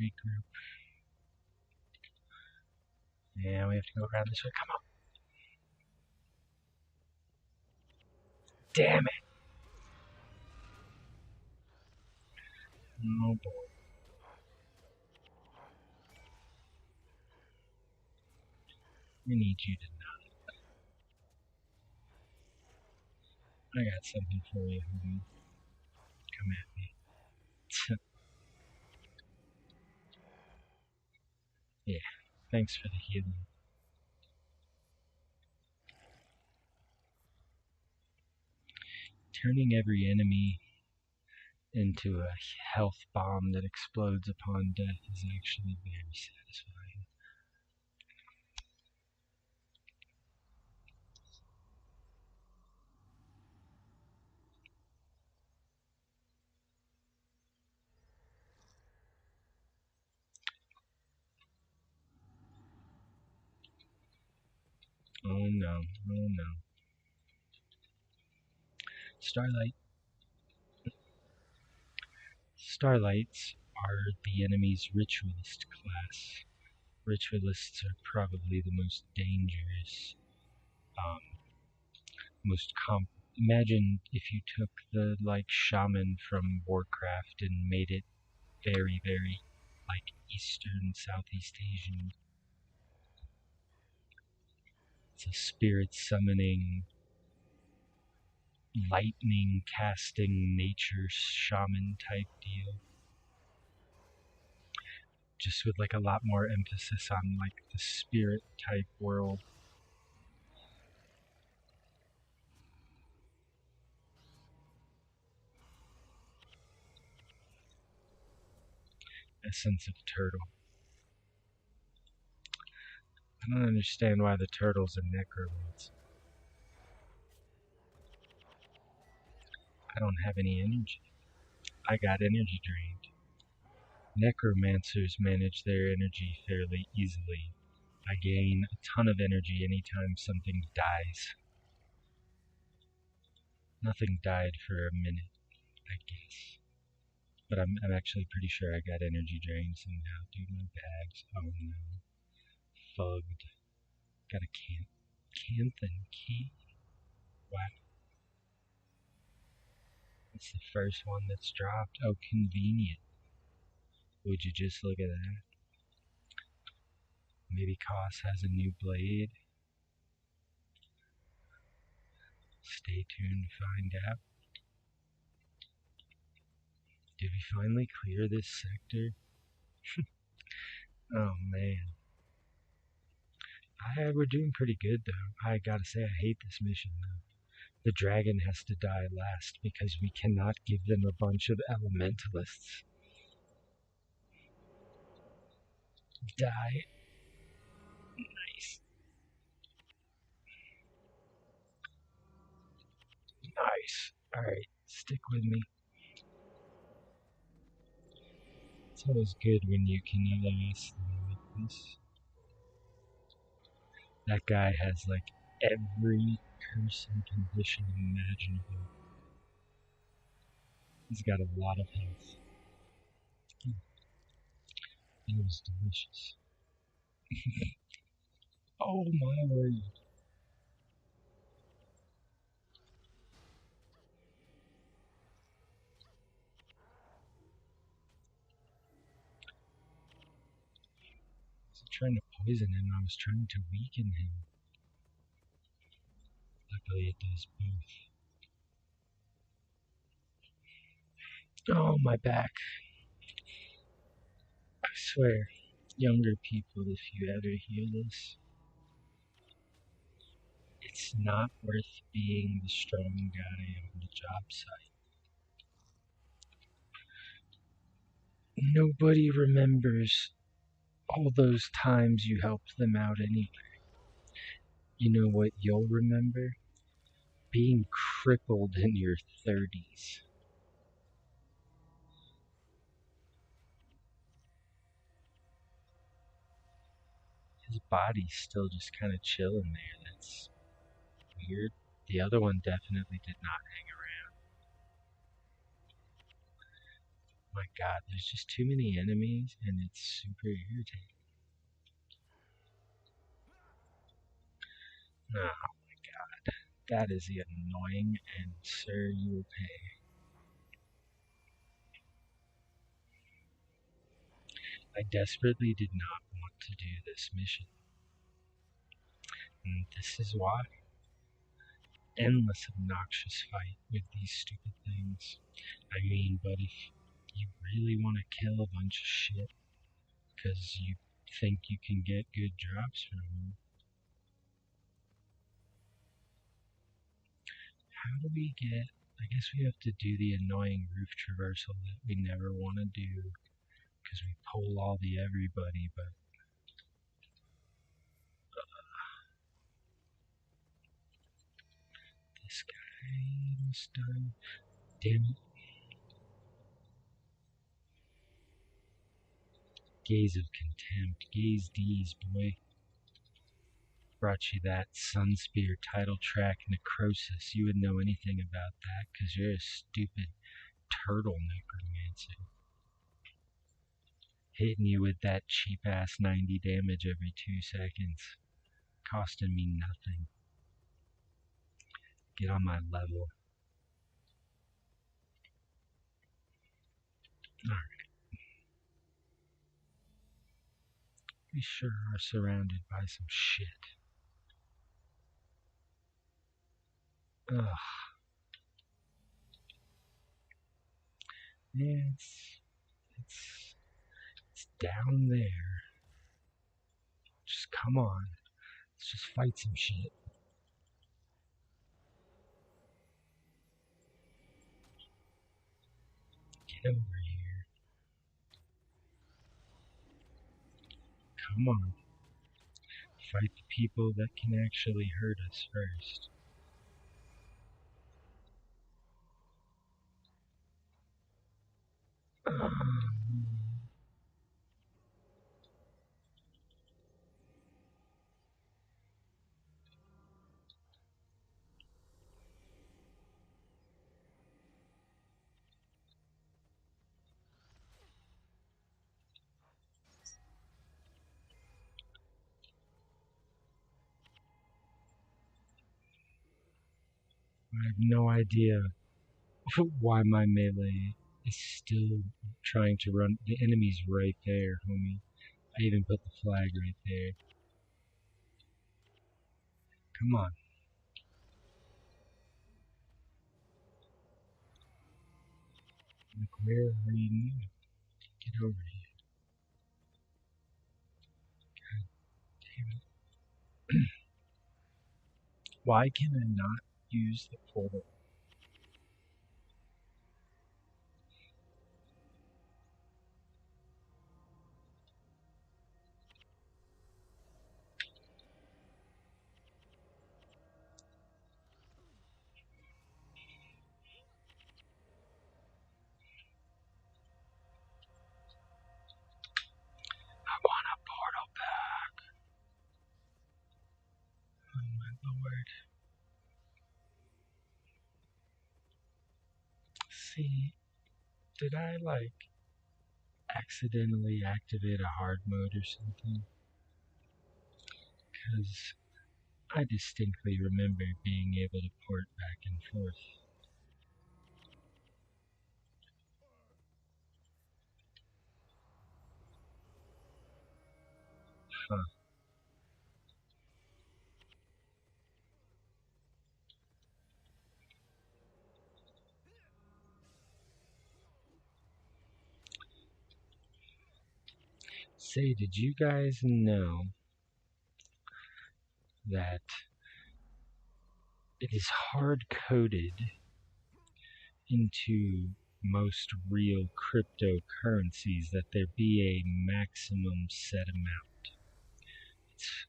Regroup. Yeah, we have to go around this way. Come on. Damn it. Oh boy. I need you to know. I got something for you, homie. Come at me. Yeah, thanks for the healing. Turning every enemy into a health bomb that explodes upon death is actually very satisfying. Oh no, oh no. Starlight. Starlights are the enemy's ritualist class. Ritualists are probably the most dangerous, um, most imagine if you took the like shaman from Warcraft and made it very, very like Eastern, Southeast Asian. It's a spirit summoning, lightning casting nature shaman type deal. Just with like a lot more emphasis on like the spirit type world. Essence of turtle. I don't understand why the turtles are necromants. I don't have any energy. I got energy drained. Necromancers manage their energy fairly easily. I gain a ton of energy anytime something dies. Nothing died for a minute, I guess. But I'm actually pretty sure I got energy drained somehow. Dude, my bags. Oh no. Fugged. Got a Canthan key? Wow. It's the first one that's dropped. Oh, convenient. Would you just look at that? Maybe Koss has a new blade. Stay tuned to find out. Did we finally clear this sector? Oh man. We're doing pretty good though. I gotta say, I hate this mission though. The dragon has to die last because we cannot give them a bunch of elementalists. Die. Nice. Nice. Alright, stick with me. It's always good when you can LOS them like this. That guy has like every curse and condition imaginable. He's got a lot of health. It was delicious. Oh my word. I was trying to poison him, I was trying to weaken him. Luckily it does both. Oh, my back. I swear, younger people, if you ever hear this, it's not worth being the strong guy on the job site. Nobody remembers all those times you helped them out anyway. You know what you'll remember? Being crippled in your 30s. His body's still just kind of chilling there. That's weird. The other one definitely did not hang around. My god, there's just too many enemies and it's super irritating. Oh my god, that is annoying, and sir, you will pay. I desperately did not want to do this mission, and this is why. Endless obnoxious fight with these stupid things. I mean, but if you really want to kill a bunch of shit because you think you can get good drops from them. How do we get... I guess we have to do the annoying roof traversal that we never want to do because we pull all the everybody, but this guy must die. Damn it. Gaze of contempt. Gaze D's, boy. Brought you that Sunspear title track Necrosis. You wouldn't know anything about that because you're a stupid turtle necromancer. Hitting you with that cheap ass 90 damage every 2 seconds. Costing me nothing. Get on my level. Alright. We sure are surrounded by some shit. Ugh. Yeah, it's down there. Just come on. Let's just fight some shit. Get over here. Come on. Fight the people that can actually hurt us first. I have no idea why my melee is still trying to run. The enemy's right there, homie. I even put the flag right there. Come on. Like, where are you now? Get over here. God damn it. Why can I not use the portal? I want a portal back. Oh my lord. See, did I accidentally activate a hard mode or something? Because I distinctly remember being able to port back and forth. Huh. Say, did you guys know that it is hard coded into most real cryptocurrencies that there be a maximum set amount? It's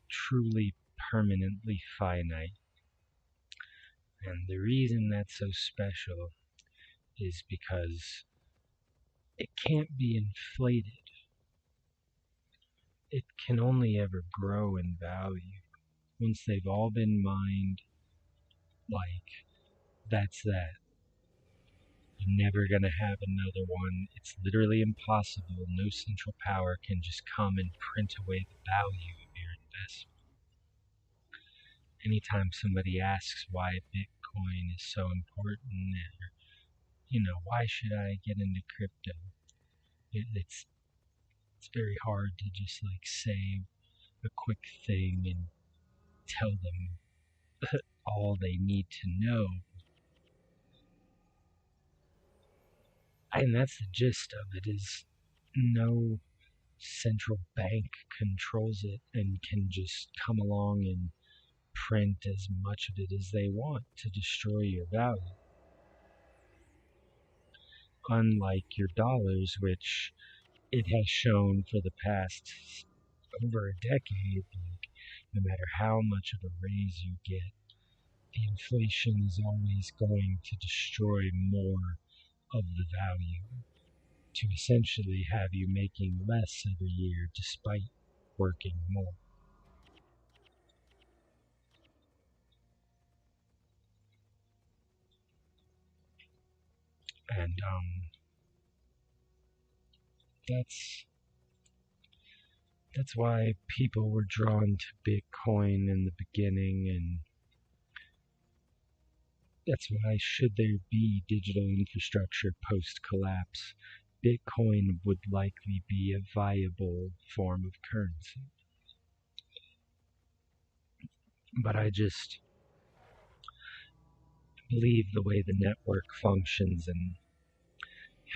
truly permanently finite. And the reason that's so special is because it can't be inflated. It can only ever grow in value. Once they've all been mined, that's that. You're never gonna have another one. It's literally impossible. No central power can just come and print away the value of your investment. Anytime somebody asks why Bitcoin is so important, or, why should I get into crypto? It's very hard to just say a quick thing and tell them all they need to know. And that's the gist of it, is no central bank controls it and can just come along and print as much of it as they want to destroy your value. Unlike your dollars, which it has shown for the past over a decade, like, no matter how much of a raise you get, the inflation is always going to destroy more of the value to essentially have you making less every year despite working more. And that's that's why people were drawn to Bitcoin in the beginning, and that's why, should there be digital infrastructure post collapse, Bitcoin would likely be a viable form of currency. But I just believe the way the network functions and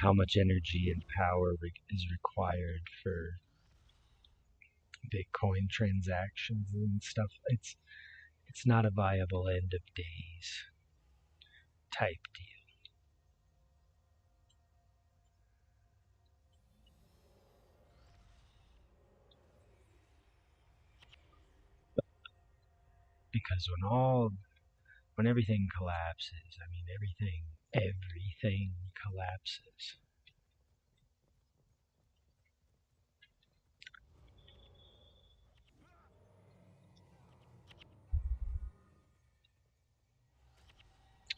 how much energy and power is required for Bitcoin transactions and stuff. It's not a viable end of days type deal, because when everything collapses, I mean everything collapses.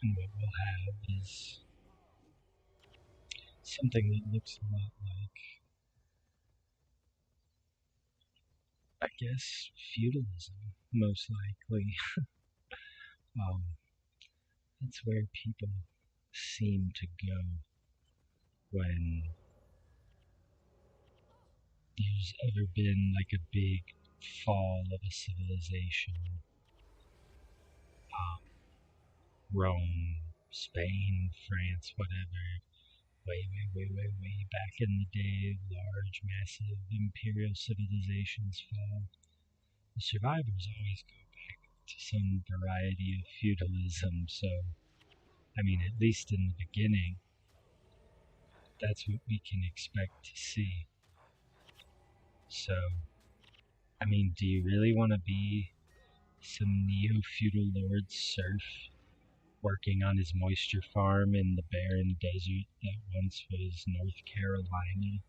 And what we'll have is something that looks a lot like, I guess, feudalism, most likely. Um, that's where people seem to go when there's ever been like a big fall of a civilization. Um, Rome, Spain, France, whatever. Way back in the day, large, massive imperial civilizations fall. The survivors always go back to some variety of feudalism, so, I mean, at least in the beginning, that's what we can expect to see. So, I mean, do you really want to be some neo feudal lord's serf working on his moisture farm in the barren desert that once was North Carolina?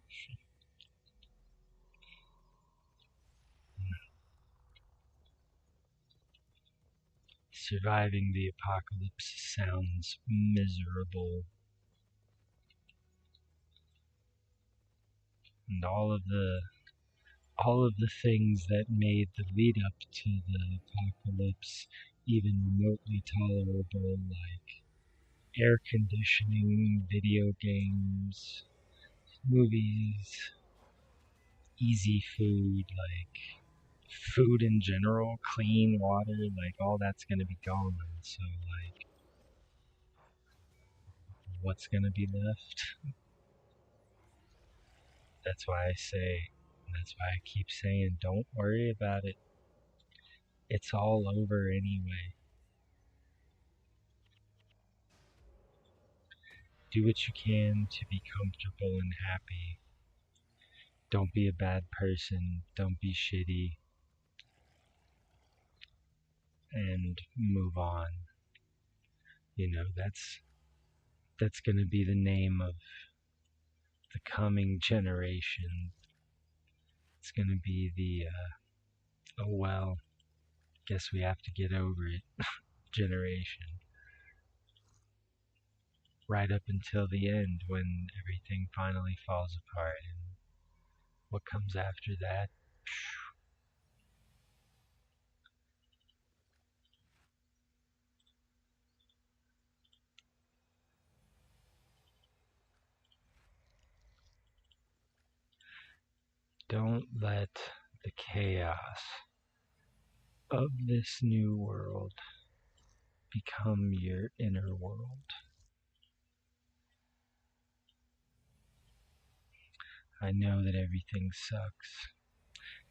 Surviving the apocalypse sounds miserable, and all of the things that made the lead up to the apocalypse even remotely tolerable, like air conditioning, video games, movies, easy food, like food in general, clean water, like all that's going to be gone. So, like, what's going to be left? That's why I say, that's why I keep saying, don't worry about it. It's all over anyway. Do what you can to be comfortable and happy. Don't be a bad person. Don't be shitty. And move on. That's going to be the name of the coming generation. It's going to be the, oh well, guess we have to get over it generation. Right up until the end when everything finally falls apart. And what comes after that? Don't let the chaos of this new world become your inner world. I know that everything sucks.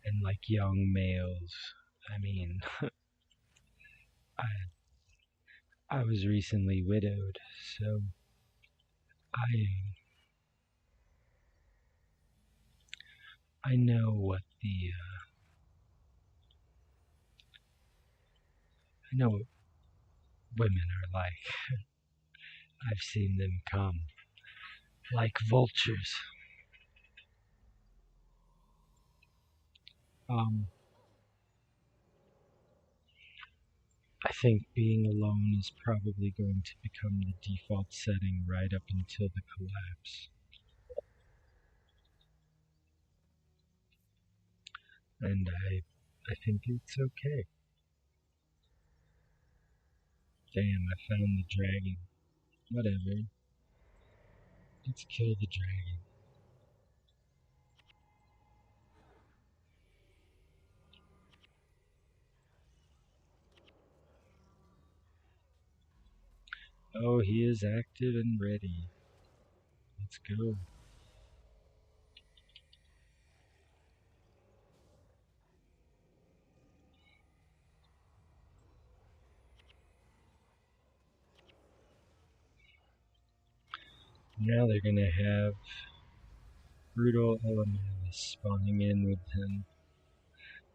And like young males, I mean, I I was recently widowed, so I I know what I know what women are like. I've seen them come like vultures. Um, I think being alone is probably going to become the default setting right up until the collapse. And I think it's okay. Damn, I found the dragon. Whatever. Let's kill the dragon. Oh, he is active and ready. Let's go. Now they're gonna have brutal elementalists spawning in with him.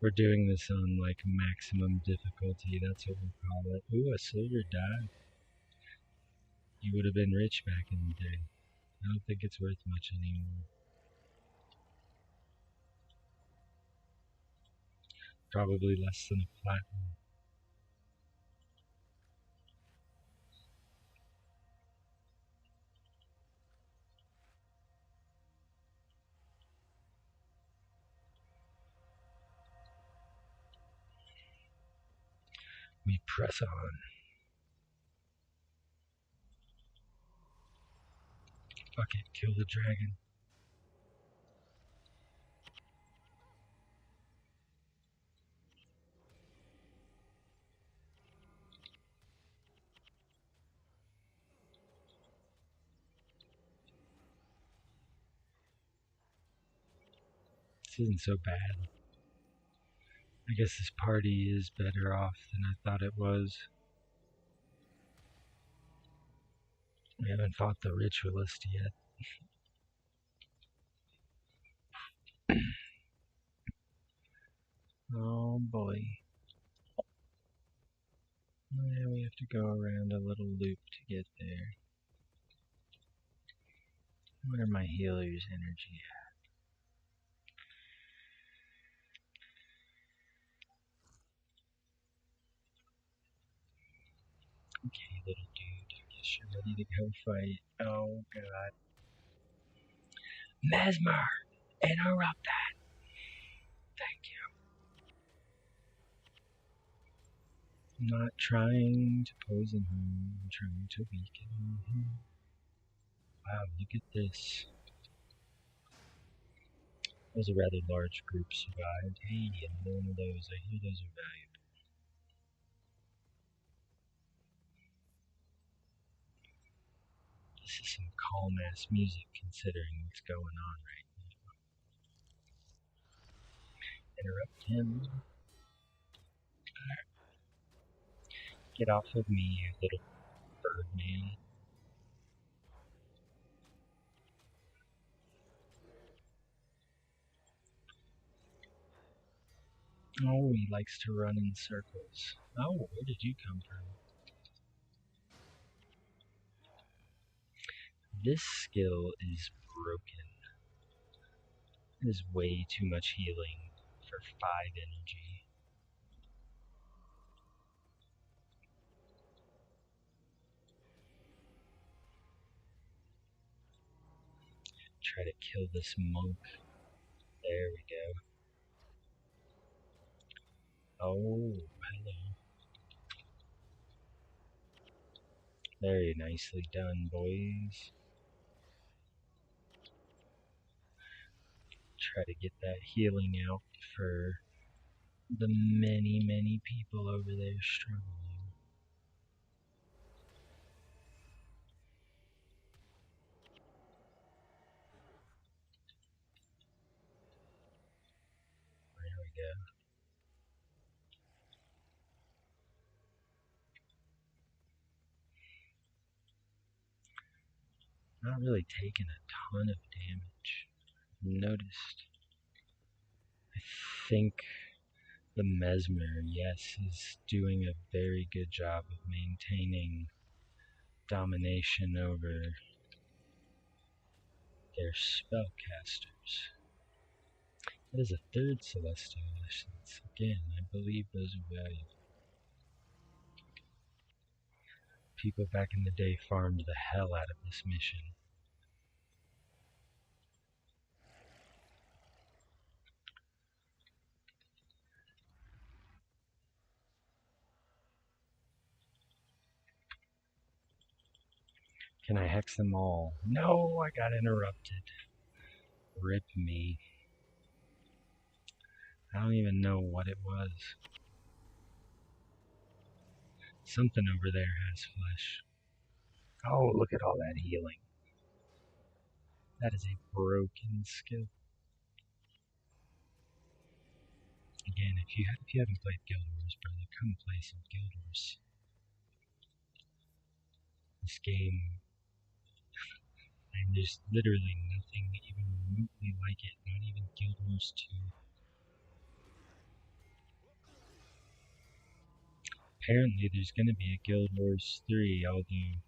We're doing this on like maximum difficulty. That's what we call it. Ooh, a silver die. You would have been rich back in the day. I don't think it's worth much anymore. Probably less than a platinum. We press on. Fuck it, kill the dragon. This isn't so bad. I guess this party is better off than I thought it was. We haven't fought the ritualist yet. Oh boy. Yeah, we have to go around a little loop to get there. Where are my healer's energy at? Okay, little dude. I guess you're ready to go fight. Oh god. Mesmer! Interrupt that! Thank you. I'm not trying to poison him, I'm trying to weaken him. Wow, look at this. That was a rather large group survived. Hey, another one of those. I hear those are valuable. This is some calm ass music considering what's going on right now. Interrupt him. Get off of me, you little bird man. Oh, he likes to run in circles. Oh, where did you come from? This skill is broken. It is way too much healing for 5 energy. Try to kill this monk. There we go. Oh, hello. Very nicely done, boys. Try to get that healing out for the many, many people over there struggling. Not really taking a ton of damage. Noticed. I think the Mesmer, yes, is doing a very good job of maintaining domination over their spellcasters. That is a third Celestial Essence. Again, I believe those are valuable. People back in the day farmed the hell out of this mission. Can I hex them all? No, I got interrupted. Rip me. I don't even know what it was. Something over there has flesh. Oh, look at all that healing. That is a broken skill. Again, if you haven't played Guild Wars, brother, come play some Guild Wars. This game, and there's literally nothing even remotely like it. Not even Guild Wars 2. Apparently, there's going to be a Guild Wars 3, although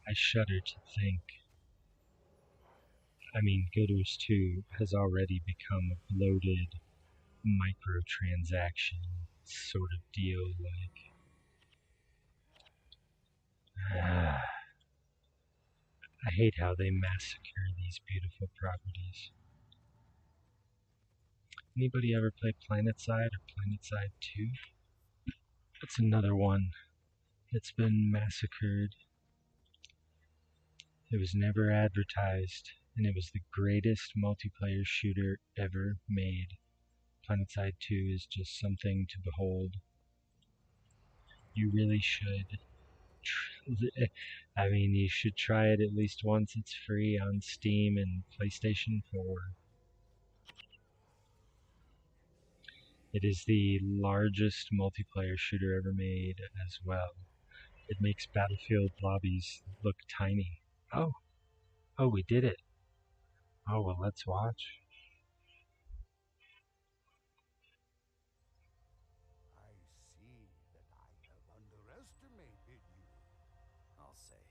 I shudder to think. I mean, Guild Wars 2 has already become a bloated microtransaction sort of deal. Like, I hate how they massacre these beautiful properties. Anybody ever play PlanetSide or PlanetSide 2? That's another one that's been massacred. It was never advertised, and it was the greatest multiplayer shooter ever made. PlanetSide 2 is just something to behold. You really should. I mean, you should try it at least once. It's free on Steam and PlayStation 4. It is the largest multiplayer shooter ever made as well. It makes Battlefield lobbies look tiny. Oh, we did it. Oh, well, let's watch. I see that I have underestimated you. I'll say.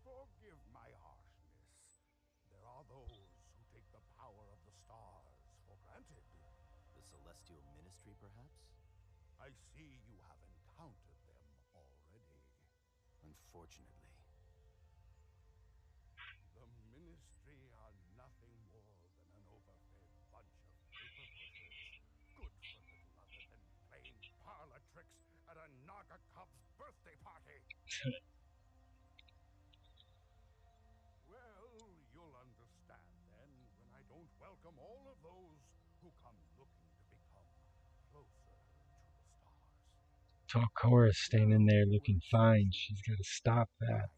Forgive my harshness. There are those who take the power of the stars for granted. The Celestial Ministry, perhaps? I see you have encountered them already. Unfortunately. The Ministry are nothing more than an overfed bunch of paper pushers, good for little other than playing parlor tricks at a Naga Cub's birthday party. Well, you'll understand then when I don't welcome all of those who come looking to become closer to the stars. Tall Cora standing there looking fine. She's got to stop I that. have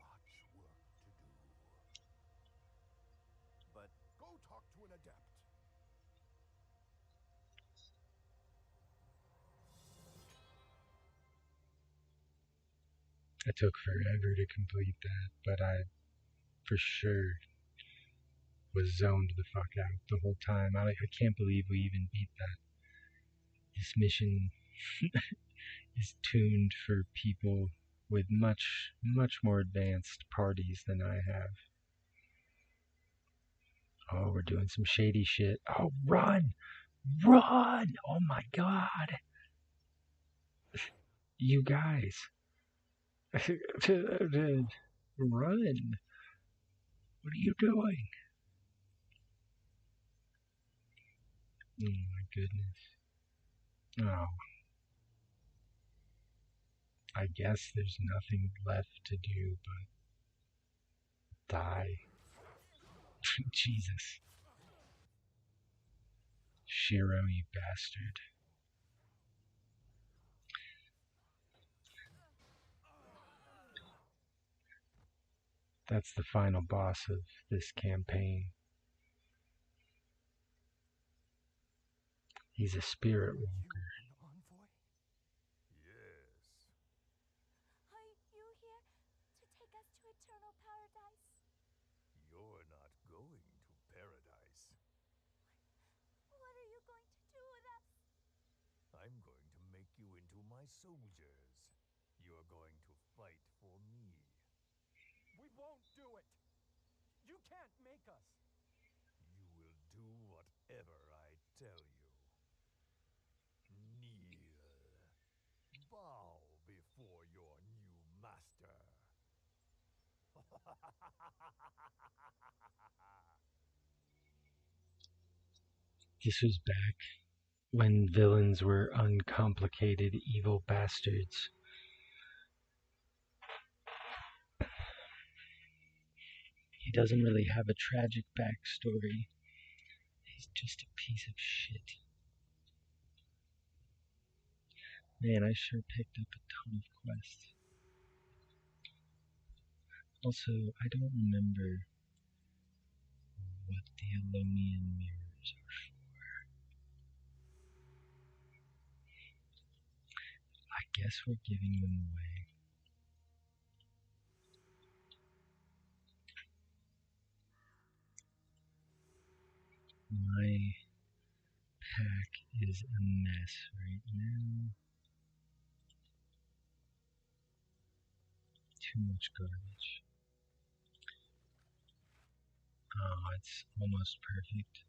much work to do. But Go talk to an adept. It took forever to complete that, but I for sure was zoned the fuck out the whole time. I can't believe we even beat that. This mission is tuned for people with much, much more advanced parties than I have. Oh, we're doing some shady shit. Oh, run! Run! Oh my god! You guys. Run! What are you doing? Oh my goodness. Oh. I guess there's nothing left to do but die. Jesus. Shiro, you bastard. That's the final boss of this campaign. He's a spirit Are walker. you an envoy? Yes. Are you here to take us to eternal paradise? You're not going to paradise. What are you going to do with us? I'm going to make you into my soldiers. You're going to fight for me. We won't do it! You can't make us! You will do whatever I tell you. Kneel. Bow before your new master. This was back when villains were uncomplicated evil bastards. He doesn't really have a tragic backstory. He's just a piece of shit. Man, I sure picked up a ton of quests. Also, I don't remember what the Alonian mirrors are for. I guess we're giving them away. My pack is a mess right now. Too much garbage. Oh, it's almost perfect.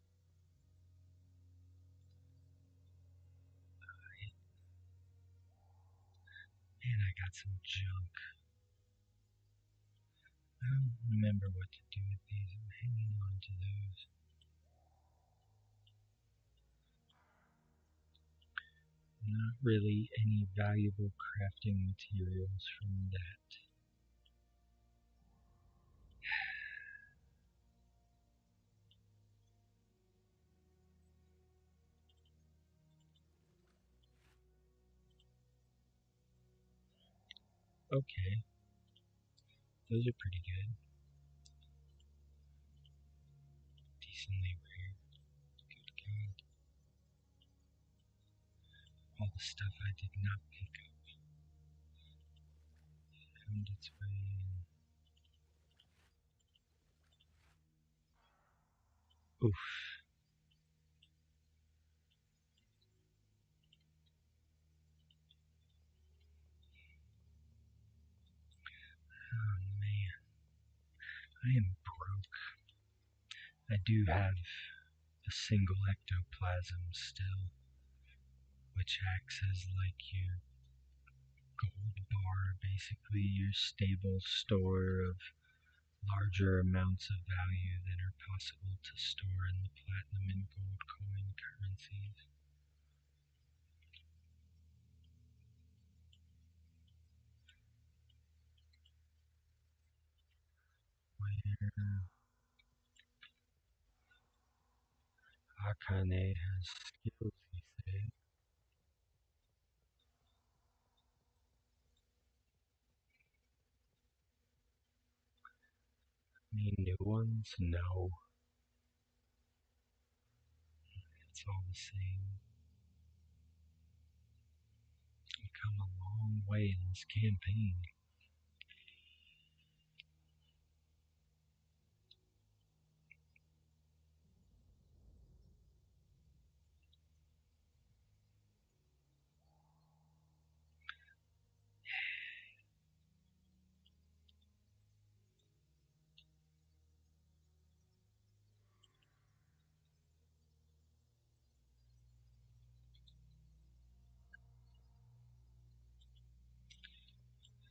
And I got some junk. I don't remember what to do with these. I'm hanging on to those. Not really any valuable crafting materials from that. Okay, those are pretty good. Decently rare. Good God. All the stuff I did not pick up found its way in. Oof. Oh man, I am broke. I do have a single ectoplasm still, which acts as like your gold bar, basically your stable store of larger amounts of value than are possible to store in the platinum and gold coin currencies. Where Akane has skills, he said. Any new ones? No. It's all the same. We've come a long way in this campaign.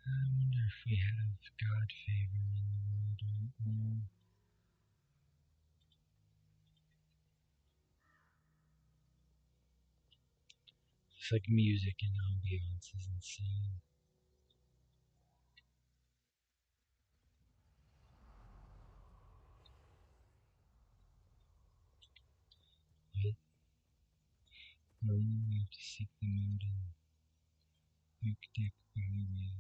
I wonder if we have God favor in the world right now. It's like music and ambiance is insane. But we have to seek them out in Oak Deck Byway.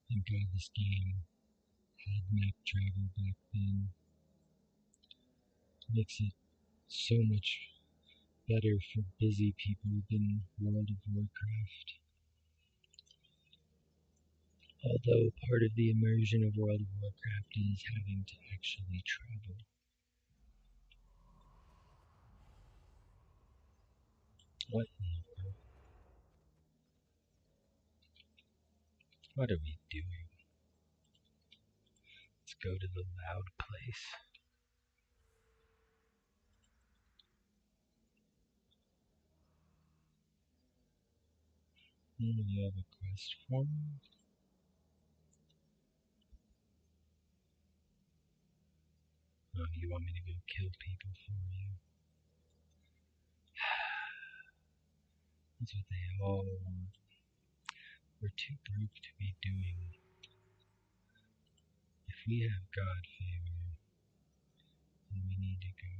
Thank God this game had map travel back then. Makes it so much better for busy people than World of Warcraft. Although part of the immersion of World of Warcraft is having to actually travel. What in the world? What are we doing? Let's go to the loud place. You have a quest for me? Oh, you want me to go kill people for you? That's what they all want. We're too broke to be doing. If we have God favor, then we need to go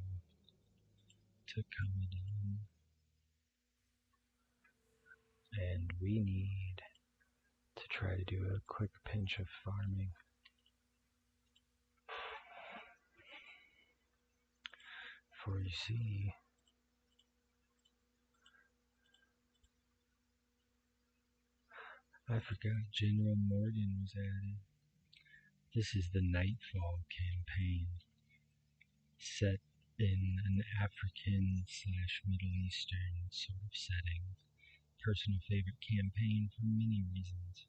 to Commodon. And we need to try to do a quick pinch of farming. For you see, I forgot General Morgan was added. This is the Nightfall campaign, set in an African/Middle Eastern sort of setting. Personal favorite campaign for many reasons.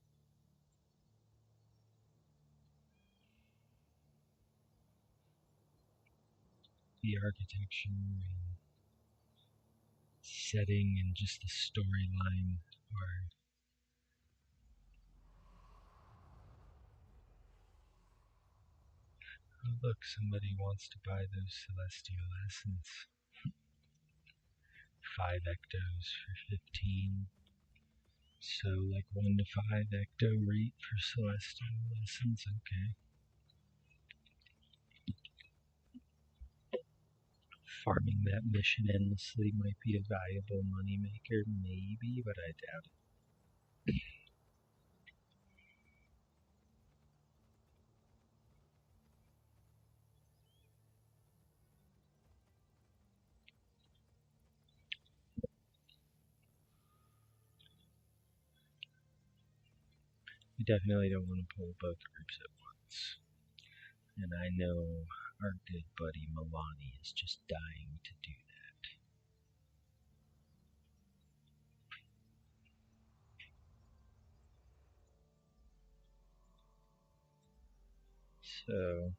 The architecture and setting and just the storyline are oh look, somebody wants to buy those celestial essence. 5 ectos for 15. So like 1 to 5 ecto rate for celestial essence, okay. Farming that mission endlessly might be a valuable moneymaker, maybe, but I doubt it. We definitely don't want to pull both groups at once. And I know our good buddy Milani is just dying to do that. So,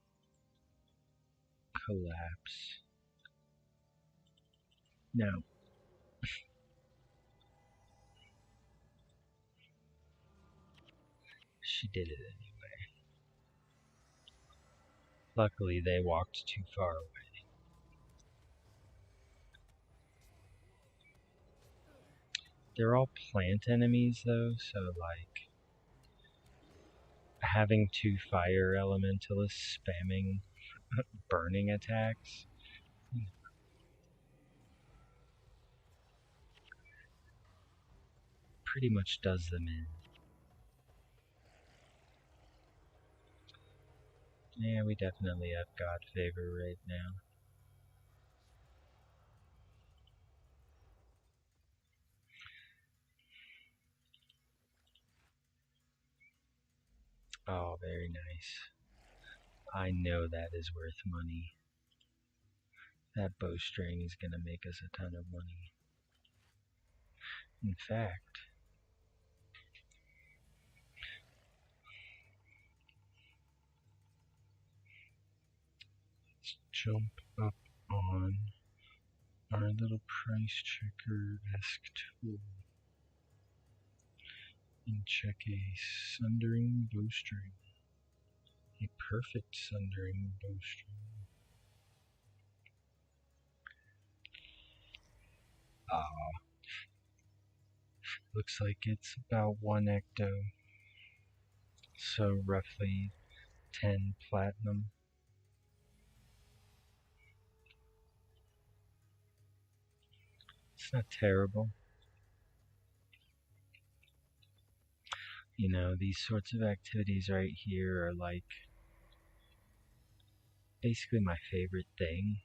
collapse. Now, she did it anyway. Luckily, they walked too far away. They're all plant enemies, though, so, like, having 2 fire elementalists spamming burning attacks pretty much does them in. Yeah, we definitely have God favor right now. Oh, very nice. I know that is worth money. That bowstring is going to make us a ton of money. In fact, let's jump up on our little price checker-esque tool and check a sundering bowstring. A perfect sundering bowstring. Looks like it's about 1 ecto, so roughly 10 platinum. It's not terrible. You know, these sorts of activities right here are like basically my favorite thing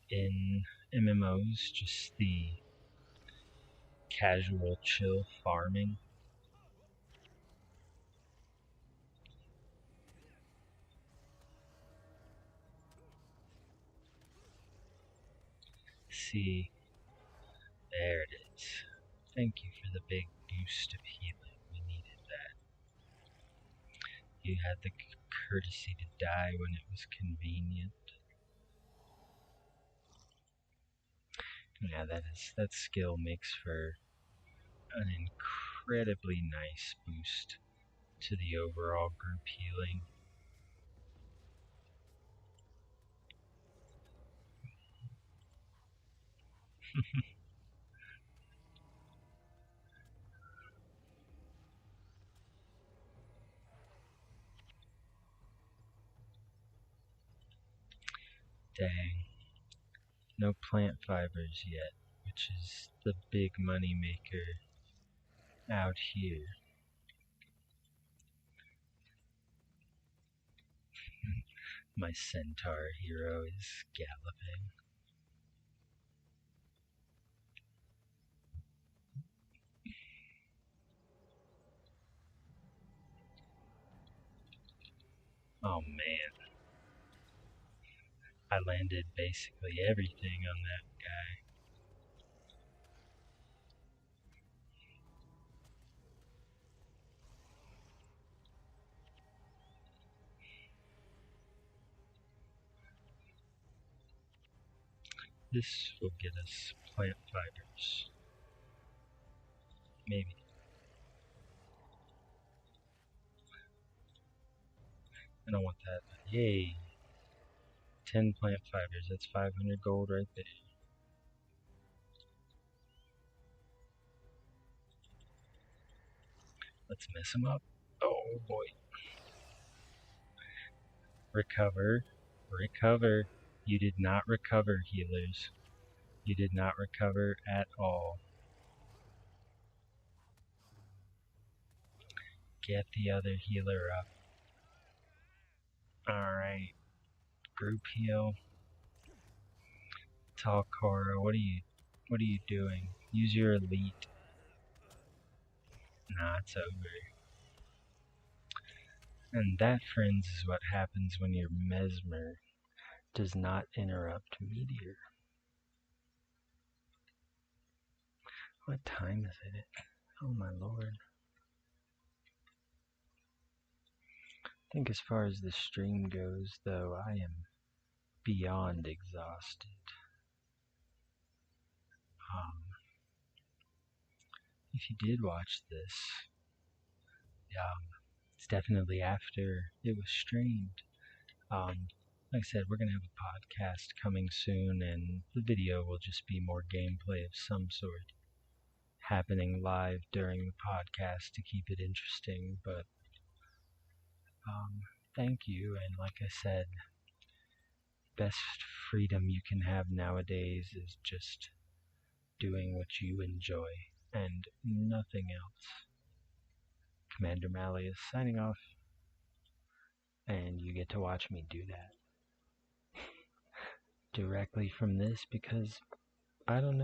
in MMOs, just the casual, chill farming. See, there it is. Thank you for the big boost of healing. We needed that. You had the courtesy to die when it was convenient. Yeah, that skill makes for an incredibly nice boost to the overall group healing. Dang. No plant fibers yet, which is the big money maker out here. My centaur hero is galloping. Oh man, I landed basically everything on that guy. This will get us plant fibers. Maybe. I don't want that, but yay. 10 plant fibers, that's 500 gold right there. Let's mess him up. Oh boy. Recover. Recover. You did not recover, healers. You did not recover at all. Get the other healer up. Alright. Group heal. Talcora, what are you doing? Use your elite. Nah, it's over. And that, friends, is what happens when your mesmer does not interrupt meteor. What time is it? Oh my lord. I think as far as the stream goes, though, I am beyond exhausted. If you did watch this, it's definitely after it was streamed. Like I said, we're going to have a podcast coming soon, and the video will just be more gameplay of some sort happening live during the podcast to keep it interesting. But thank you, and like I said, best freedom you can have nowadays is just doing what you enjoy and nothing else. Commander Malley is signing off, and you get to watch me do that directly from this because I don't know.